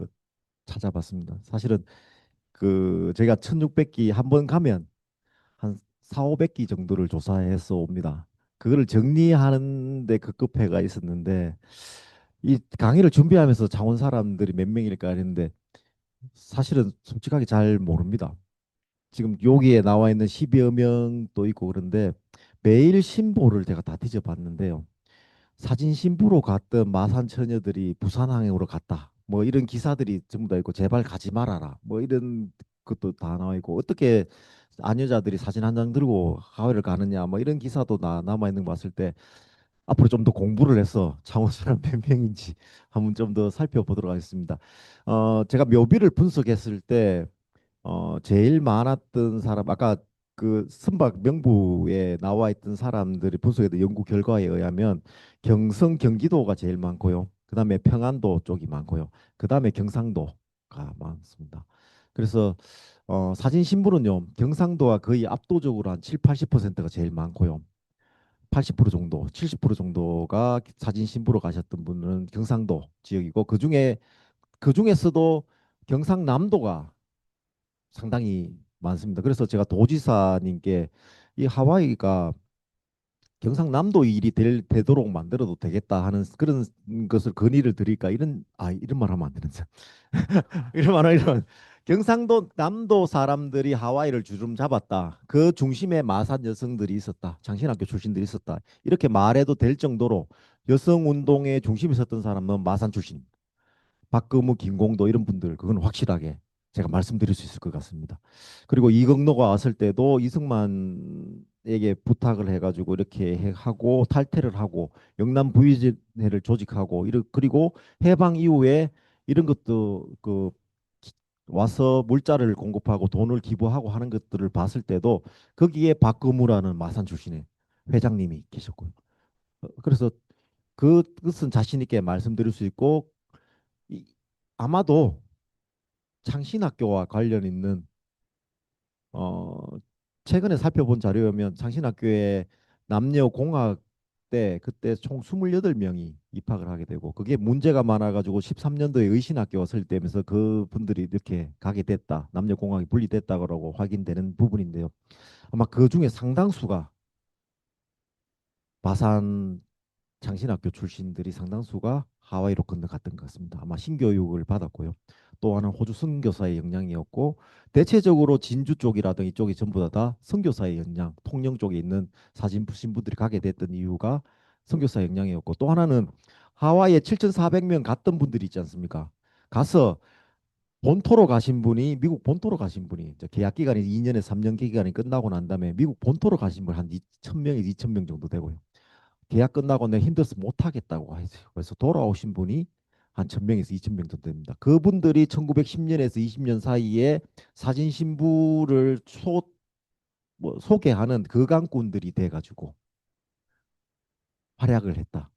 Speaker 1: 찾아봤습니다. 사실은 그 제가 1600기 한 번 가면 한 4, 500기 정도를 조사해서 옵니다. 그거를 정리하는데 급급해가 있었는데 이 강의를 준비하면서 창원 사람들이 몇 명일까 했는데 사실은 솔직하게 잘 모릅니다. 지금 여기에 나와 있는 10여 명도 있고 그런데 매일 신보를 제가 다 뒤져봤는데요. 사진 신부로 갔던 마산 처녀들이 부산항으로 갔다. 뭐 이런 기사들이 전부 다 있고 제발 가지 말아라. 뭐 이런 것도 다 나와 있고 어떻게 아녀자들이 사진 한 장 들고 하회를 가느냐. 뭐 이런 기사도 남아 있는 거 봤을 때 앞으로 좀 더 공부를 해서 창원 사람 몇 명인지 한번 좀 더 살펴보도록 하겠습니다. 제가 묘비를 분석했을 때 제일 많았던 사람 아까 그 선박 명부에 나와 있던 사람들이 분석했던 연구 결과에 의하면 경성 경기도가 제일 많고요. 그다음에 평안도 쪽이 많고요. 그다음에 경상도가 많습니다. 그래서 사진 신부는요. 경상도가 거의 압도적으로 한 7, 80%가 제일 많고요. 80% 정도, 70% 정도가 사진 신부로 가셨던 분은 경상도 지역이고 그중에서도 경상남도가 상당히 많습니다. 그래서 제가 도지사님께 이 하와이가 경상남도 일이 되도록 만들어도 되겠다 하는 그런 것을 건의를 드릴까 이런 말 하면 안 되는데 이런 말 이런 경상도 남도 사람들이 하와이를 주름 잡았다. 그 중심에 마산 여성들이 있었다. 장신학교 출신들이 있었다. 이렇게 말해도 될 정도로 여성 운동의 중심에 섰던 사람은 마산 출신. 박근무, 김공도 이런 분들 그건 확실하게 제가 말씀드릴 수 있을 것 같습니다. 그리고 이경로가 왔을 때도 이승만에게 부탁을 해가지고 이렇게 하고 탈퇴를 하고 영남 부위회를 조직하고 그리고 해방 이후에 이런 것도 와서 물자를 공급하고 돈을 기부하고 하는 것들을 봤을 때도 거기에 박근무라는 마산 출신의 회장님이 계셨고요. 그래서 그것은 자신 있게 말씀드릴 수 있고 이, 아마도 창신학교와 관련 있는 어 최근에 살펴본 자료면 창신학교에 남녀 공학 때 그때 총 28명이 입학을 하게 되고 그게 문제가 많아가지고 13년도에 의신학교가 설립되면서 그분들이 이렇게 가게 됐다. 남녀 공학이 분리됐다고 확인되는 부분인데요. 아마 그 중에 상당수가 마산 장신학교 출신들이 상당수가 하와이로 건너갔던 것 같습니다. 아마 신교육을 받았고요. 또 하나는 호주 선교사의 영향이었고 대체적으로 진주 쪽이라든지 이쪽이 전부 다 선교사의 영향, 통영 쪽에 있는 사진 신부들이 가게 됐던 이유가 선교사의 영향이었고 또 하나는 하와이에 7,400명 갔던 분들이 있지 않습니까? 가서 본토로 가신 분이 미국 본토로 가신 분이 이제 계약 기간이 2년에 3년 기간이 끝나고 난 다음에 미국 본토로 가신 분 한 2,000명에서 2,000명 정도 되고요. 계약 끝나고 내가 힘들어서 못 하겠다고 하세요. 그래서 돌아오신 분이 한 1,000명에서 2,000명 정도 됩니다. 그분들이 1910년에서 20년 사이에 사진 신부를 소개하는 거강꾼들이 돼가지고 활약을 했다.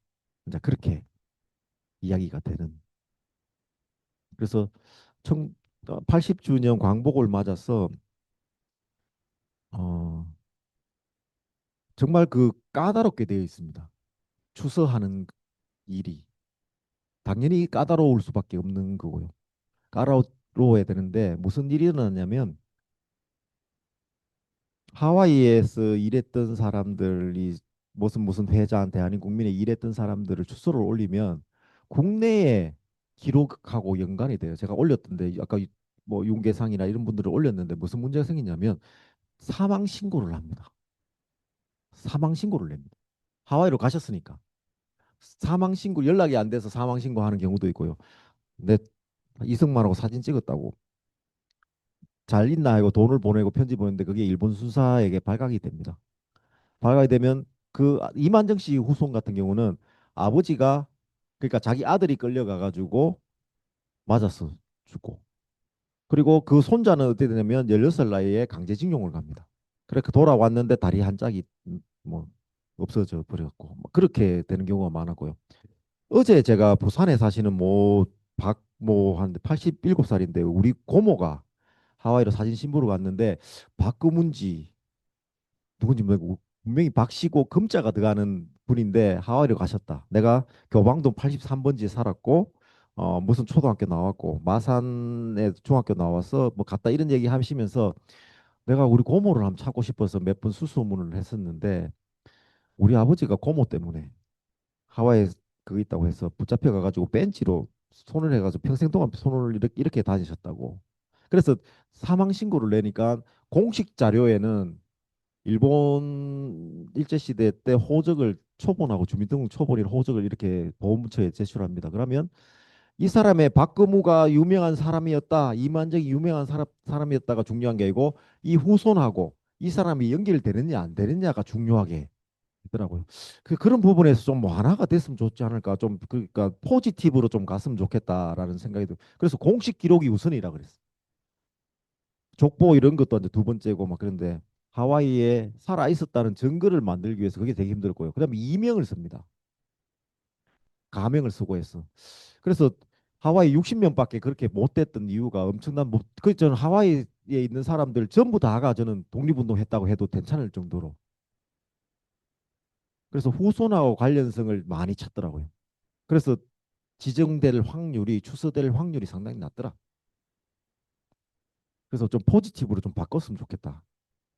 Speaker 1: 이제 그렇게 이야기가 되는. 그래서 80주년 광복을 맞아서 어, 정말 까다롭게 되어 있습니다. 추서하는 일이 당연히 까다로울 수밖에 없는 거고요. 까다로워야 되는데 무슨 일이 일어났냐면 하와이에서 일했던 사람들이 무슨 회장, 대한민국민에 일했던 사람들을 추서를 올리면 국내에 기록하고 연관이 돼요. 제가 올렸던데 아까 뭐 윤계상이나 이런 분들을 올렸는데 무슨 문제가 생기냐면 사망 신고를 합니다. 사망 신고를 냅니다. 하와이로 가셨으니까 사망 신고 연락이 안 돼서 사망 신고하는 경우도 있고요. 근데 이승만하고 사진 찍었다고 잘 있나 하고 돈을 보내고 편지 보냈는데 그게 일본 수사에게 발각이 됩니다. 발각이 되면 이만정 씨 후손 같은 경우는 아버지가 그러니까 자기 아들이 끌려가 가지고 맞았어 죽고 그리고 그 손자는 어떻게 되냐면 16살 나이에 강제징용을 갑니다. 그렇게 돌아왔는데 다리 한 짝이 뭐 없어져 버렸고 뭐 그렇게 되는 경우가 많았고요. 어제 제가 부산에 사시는 한 87살인데 우리 고모가 하와이로 사진 신부로 갔는데 박금운지 누군지 모르고 분명히 박씨고 금자가 들어가는 분인데 하와이로 가셨다. 내가 교방동 83번지에 살았고 무슨 초등학교 나왔고 마산에 중학교 나와서 뭐 갔다 이런 얘기 하시면서 내가 우리 고모를 한번 찾고 싶어서 몇 번 수소문을 했었는데 우리 아버지가 고모 때문에 하와이에 그거 있다고 해서 붙잡혀 가가지고 벤치로 손을 해가지고 평생 동안 손을 이렇게 다니셨다고. 그래서 사망 신고를 내니까 공식 자료에는 일본 일제시대 때 호적을 초본하고 주민등록 초본이랑 호적을 이렇게 보훈처에 제출합니다. 그러면 이 사람의 박근무가 유명한 사람이었다, 이만정이 유명한 사람이었다가 중요한 게 아니고 이 후손하고 이 사람이 연결되느냐 안 되느냐가 중요하게 있더라고요. 그런 부분에서 좀 뭐 하나가 됐으면 좋지 않을까, 좀 그러니까 포지티브로 좀 갔으면 좋겠다라는 생각이 들어요. 그래서 공식 기록이 우선이라 그랬어. 족보 이런 것도 이제 두 번째고 막 그런데 하와이에 살아 있었다는 증거를 만들기 위해서 그게 되게 힘들었고요. 그다음에 이명을 씁니다. 가명을 쓰고 했어. 그래서 하와이 60명밖에 그렇게 못 됐던 이유가 엄청난 그 저는 하와이에 있는 사람들 전부 다가 저는 독립운동 했다고 해도 괜찮을 정도로. 그래서 후손하고 관련성을 많이 찾더라고요. 그래서 지정될 확률이 추서될 확률이 상당히 낮더라. 그래서 좀 포지티브로 좀 바꿨으면 좋겠다.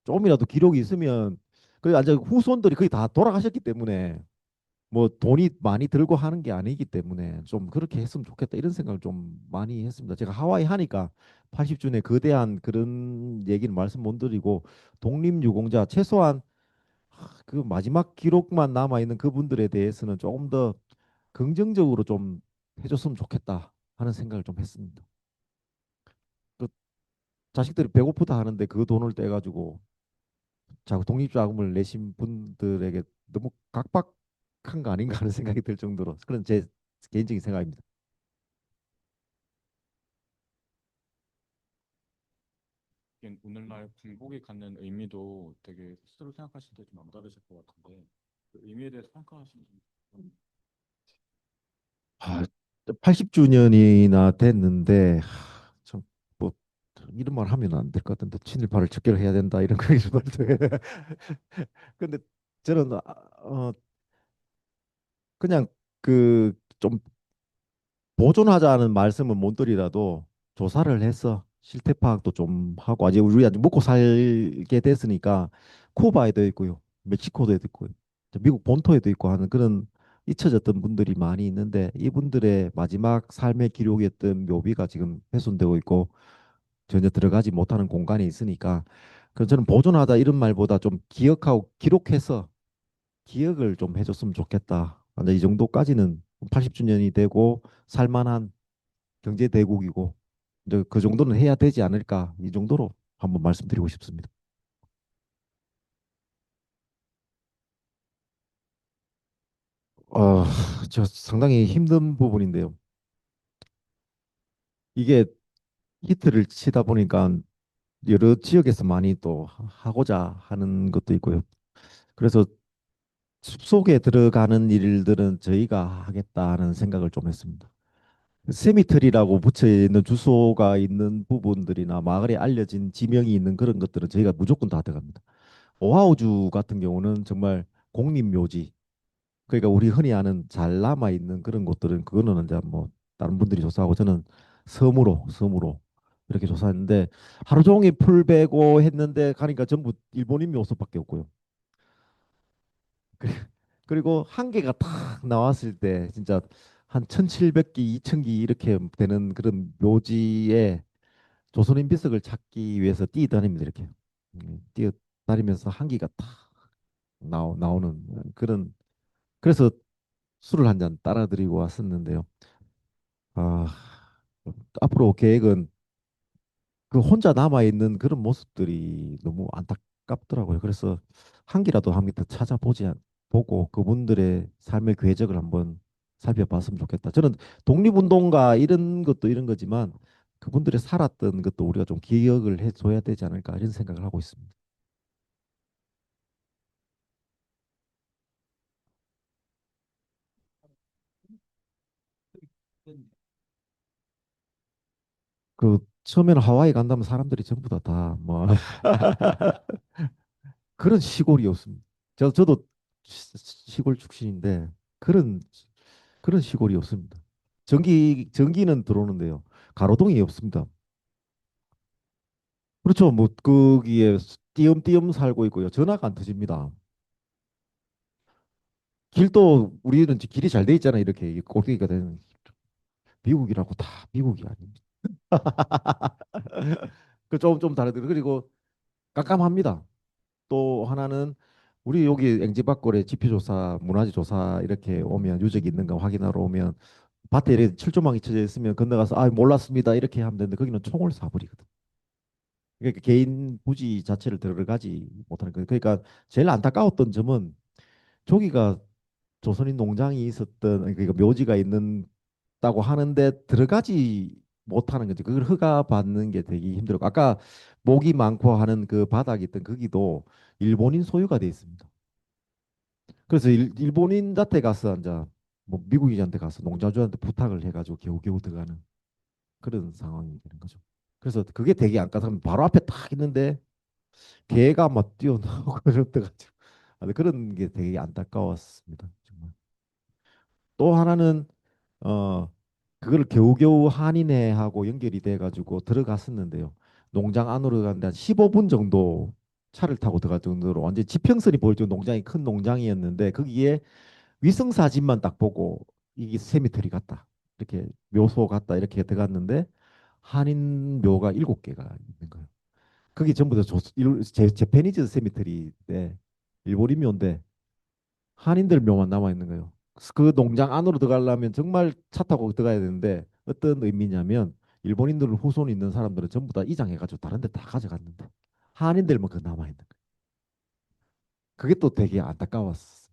Speaker 1: 조금이라도 기록이 있으면 그 완전 후손들이 거의 다 돌아가셨기 때문에 뭐 돈이 많이 들고 하는 게 아니기 때문에 좀 그렇게 했으면 좋겠다 이런 생각을 좀 많이 했습니다. 제가 하와이 하니까 80주년에 거대한 그런 얘기는 말씀 못 드리고 독립유공자 최소한 그 마지막 기록만 남아 있는 그분들에 대해서는 조금 더 긍정적으로 좀 해줬으면 좋겠다 하는 생각을 좀 했습니다. 그 자식들이 배고프다 하는데 그 돈을 떼가지고 자꾸 독립자금을 내신 분들에게 너무 각박한 거 아닌가 하는 생각이 들 정도로 그런 제 개인적인 생각입니다.
Speaker 7: 이게 오늘날 군복이 갖는 의미도 되게 스스로 생각하실 때 좀 남다르실 것 같은데 그 의미에 대해서 평가하시는 좀
Speaker 1: 아, 80주년이나 됐는데 좀뭐 이런 말 하면 안 될 것 같은데 친일파를 척결해야 된다 이런 거 이런 말도 근데 저는 그냥 그 좀 보존하자는 말씀은 못 드리라도 조사를 해서 실태 파악도 좀 하고 아직 우리 아직 먹고 살게 됐으니까 쿠바에도 있고요, 멕시코도 있고요, 미국 본토에도 있고 하는 그런 잊혀졌던 분들이 많이 있는데 이분들의 마지막 삶의 기록이었던 묘비가 지금 훼손되고 있고 전혀 들어가지 못하는 공간이 있으니까 그래서 저는 보존하다 이런 말보다 좀 기억하고 기록해서 기억을 좀 해줬으면 좋겠다. 완전 이 정도까지는 80주년이 되고 살만한 경제 대국이고 이제 그 정도는 해야 되지 않을까 이 정도로 한번 말씀드리고 싶습니다. 어, 저 상당히 힘든 부분인데요. 이게 히트를 치다 보니까 여러 지역에서 많이 또 하고자 하는 것도 있고요. 그래서 숲속에 들어가는 일들은 저희가 하겠다는 생각을 좀 했습니다. 세미터리라고 붙여 있는 주소가 있는 부분들이나 마을에 알려진 지명이 있는 그런 것들은 저희가 무조건 다 들어갑니다. 오하우주 같은 경우는 정말 공립묘지, 그러니까 우리 흔히 아는 잘 남아 있는 그런 곳들은 그거는 이제 뭐 다른 분들이 조사하고 저는 섬으로 이렇게 조사했는데 하루 종일 풀 베고 했는데 가니까 전부 일본인 묘소밖에 없고요. 그리고 한 개가 탁 나왔을 때 진짜 한 1700기, 2000기 이렇게 되는 그런 묘지에 조선인 비석을 찾기 위해서 뛰어다닙니다. 이렇게 뛰어다니면서 한 기가 탁 나오는 그런, 그래서 술을 한 잔 따라 드리고 왔었는데요. 아, 앞으로 계획은 그 혼자 남아 있는 그런 모습들이 너무 안타깝더라고요. 그래서 한 끼라도 한 개 더 보고 그분들의 삶의 궤적을 한번 살펴봤으면 좋겠다. 저는 독립운동가 이런 것도 이런 거지만 그분들의 살았던 것도 우리가 좀 기억을 해줘야 되지 않을까 이런 생각을 하고 있습니다. 그 처음에는 하와이 간다면 사람들이 전부 다 뭐 그런 시골이 없습니다. 저도 시골 출신인데 그런 그런 시골이 없습니다. 전기는 들어오는데요. 가로등이 없습니다. 그렇죠. 뭐 거기에 띄엄띄엄 살고 있고요. 전화가 안 터집니다. 길도 우리는 이제 길이 잘 돼 있잖아요. 이렇게 이게 꼴대기가 되는 미국이라고 다 미국이 아닙니다. 그 좀 다르더라고요. 그리고 깜깜합니다. 또 하나는 우리 여기 앵지박골에 지표조사, 문화지조사 이렇게 오면 유적이 있는가 확인하러 오면 밭에 이렇게 철조망이 쳐져 있으면 건너가서 아 몰랐습니다 이렇게 하면 되는데 거기는 총을 쏴버리거든. 그러니까 개인 부지 자체를 들어가지 못하는 거예요. 그러니까 제일 안타까웠던 점은 저기가 조선인 농장이 있었던 그러니까 묘지가 있는다고 하는데 들어가지 못하는 거죠. 그걸 허가 받는 게 되게 힘들고 아까 모기 많고 하는 그 바닥이 있던 거기도 일본인 소유가 돼 있습니다. 그래서 일본인한테 가서 이제 뭐 미국인한테 가서 농자주한테 부탁을 해가지고 겨우겨우 들어가는 그런 상황이 되는 거죠. 그래서 그게 되게 안타깝면 바로 앞에 딱 있는데 개가 막 뛰어나오고 그랬더가지고 그런 게 되게 안타까웠습니다. 정말. 또 하나는 어 그걸 겨우겨우 한인회하고 연결이 돼가지고 들어갔었는데요. 농장 안으로 가는데 한 15분 정도 차를 타고 들어갈 정도로 완전 지평선이 보일 정도 농장이 큰 농장이었는데 거기에 위성 사진만 딱 보고 이게 세미터리 같다. 이렇게 묘소 같다. 이렇게 들어갔는데 한인 묘가 7개가 있는 거예요. 그게 전부 다 제페니즈 세미터리인데 일본인 묘인데 한인들 묘만 남아 있는 거예요. 그 농장 안으로 들어가려면 정말 차 타고 들어가야 되는데 어떤 의미냐면 일본인들 후손 있는 사람들은 전부 다 이장해가지고 다른 데 다 가져갔는데 한인들만 그 남아 있는 거예요. 그게 또 되게 안타까웠어.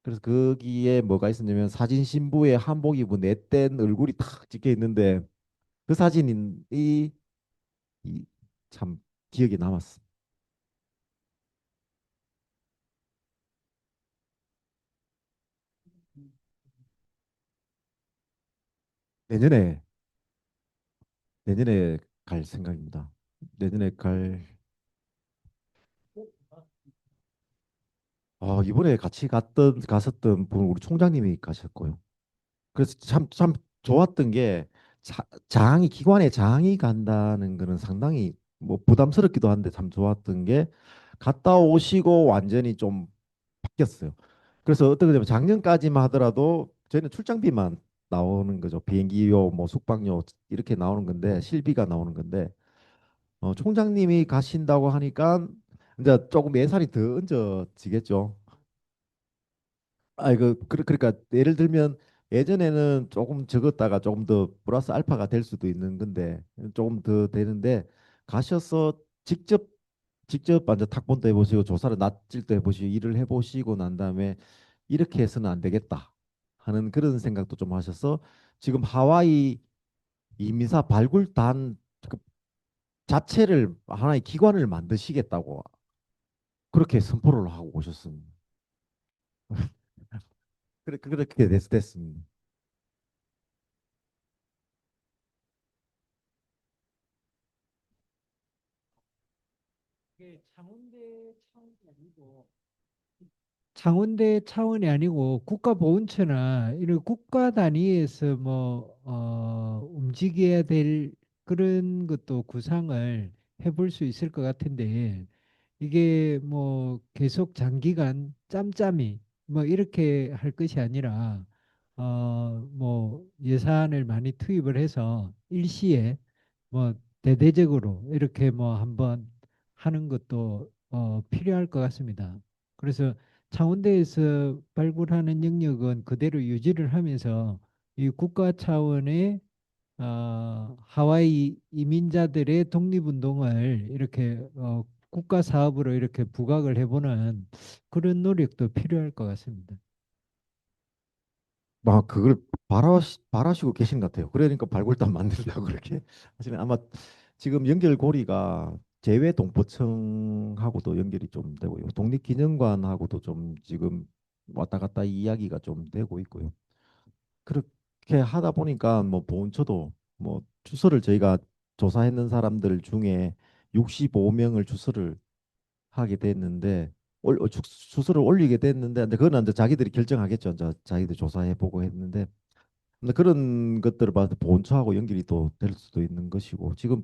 Speaker 1: 그래서 거기에 뭐가 있었냐면 사진 신부의 한복 입은 내땐 얼굴이 탁 찍혀 있는데 그 사진이 참 기억에 남았어. 내년에 내년에 갈 생각입니다. 내년에 갈 이번에 같이 갔었던 분 우리 총장님이 가셨고요. 그래서 참 좋았던 게 장이 기관에 장이 간다는 거는 상당히 뭐 부담스럽기도 한데 참 좋았던 게 갔다 오시고 완전히 좀 바뀌었어요. 그래서 어떻게 되면 작년까지만 하더라도 저희는 출장비만 나오는 거죠. 비행기요, 뭐 숙박료 이렇게 나오는 건데 실비가 나오는 건데 총장님이 가신다고 하니까 이제 조금 예산이 더 얹어지겠죠. 그러니까 예를 들면 예전에는 조금 적었다가 조금 더 플러스 알파가 될 수도 있는 건데 조금 더 되는데 가셔서 직접 완전 탁본도 해보시고 조사를 낯질도 해보시고 일을 해보시고 난 다음에 이렇게 해서는 안 되겠다 하는 그런 생각도 좀 하셔서 지금 하와이 이민사 발굴단 그 자체를 하나의 기관을 만드시겠다고 그렇게 선포를 하고 오셨습니다. 그렇게 됐습니다.
Speaker 8: 이게 창원대 차원이 아니고 국가보훈처나 이런 국가 단위에서 뭐 움직여야 될 그런 것도 구상을 해볼 수 있을 것 같은데 이게 뭐 계속 장기간 짬짬이 뭐 이렇게 할 것이 아니라 뭐 예산을 많이 투입을 해서 일시에 뭐 대대적으로 이렇게 뭐 한번 하는 것도 필요할 것 같습니다. 그래서 창원대에서 발굴하는 영역은 그대로 유지를 하면서 이 국가 차원의 하와이 이민자들의 독립운동을 이렇게 국가 사업으로 이렇게 부각을 해보는 그런 노력도 필요할 것 같습니다.
Speaker 1: 막 그걸 바라시고 계신 것 같아요. 그러니까 발굴단 만들려고 그렇게 하시는 아마 지금 연결고리가 재외동포청하고도 연결이 좀 되고요. 독립기념관하고도 좀 지금 왔다 갔다 이야기가 좀 되고 있고요. 그렇게 하다 보니까 뭐 보훈처도 뭐 주소를 저희가 조사했는 사람들 중에 65명을 주소를 하게 됐는데 주소를 올리게 됐는데 근데 그건 이제 자기들이 결정하겠죠. 이제 자기들 조사해보고 했는데 근데 그런 것들을 봐서 보훈처하고 연결이 또 될 수도 있는 것이고 지금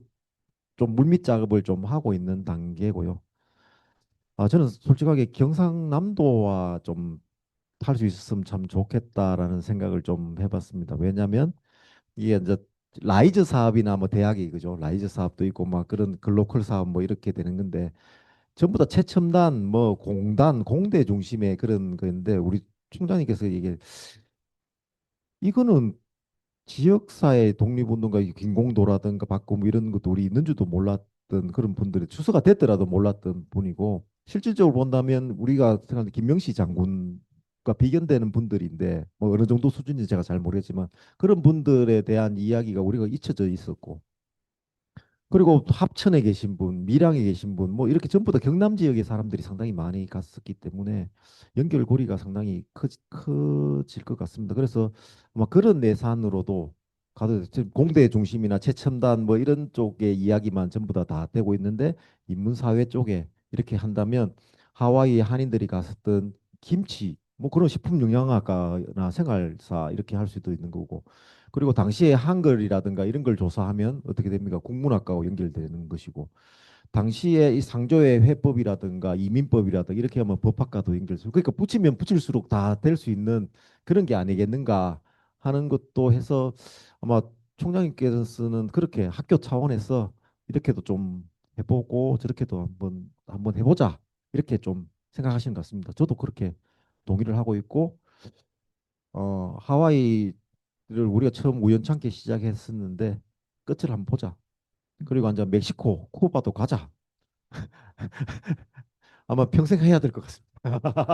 Speaker 1: 좀 물밑 작업을 좀 하고 있는 단계고요. 저는 솔직하게 경상남도와 좀 할 수 있었으면 참 좋겠다라는 생각을 좀 해봤습니다. 왜냐하면 이게 이제 라이즈 사업이나 뭐 대학이 그죠? 라이즈 사업도 있고 막 그런 글로컬 사업 뭐 이렇게 되는 건데 전부 다 최첨단 뭐 공단 공대 중심의 그런 거인데 우리 총장님께서 이게 이거는 지역사회 독립운동가 이 김공도라든가 박근무 이런 것도 우리 있는 줄도 몰랐던 그런 분들이 추수가 됐더라도 몰랐던 분이고 실질적으로 본다면 우리가 생각하는 김명시 장군과 비견되는 분들인데 뭐 어느 정도 수준인지 제가 잘 모르겠지만 그런 분들에 대한 이야기가 우리가 잊혀져 있었고 그리고 또 합천에 계신 분, 밀양에 계신 분, 뭐 이렇게 전부 다 경남 지역의 사람들이 상당히 많이 갔었기 때문에 연결고리가 상당히 커질 것 같습니다. 그래서 아마 그런 예산으로도 가도 지금 공대 중심이나 최첨단 뭐 이런 쪽의 이야기만 전부 다 되고 있는데 인문사회 쪽에 이렇게 한다면 하와이 한인들이 갔었던 김치, 뭐 그런 식품영양학과나 생활사 이렇게 할 수도 있는 거고 그리고 당시에 한글이라든가 이런 걸 조사하면 어떻게 됩니까? 국문학과와 연결되는 것이고 당시에 이 상조의 회법이라든가 이민법이라든가 이렇게 하면 법학과도 연결되고 그러니까 붙이면 붙일수록 다 될 수 있는 그런 게 아니겠는가 하는 것도 해서 아마 총장님께서는 그렇게 학교 차원에서 이렇게도 좀 해보고 저렇게도 한번 해보자 이렇게 좀 생각하시는 것 같습니다. 저도 그렇게 동의를 하고 있고 하와이를 우리가 처음 우연찮게 시작했었는데 끝을 한번 보자. 그리고 이제 멕시코, 쿠바도 가자. 아마 평생 해야 될 것 같습니다.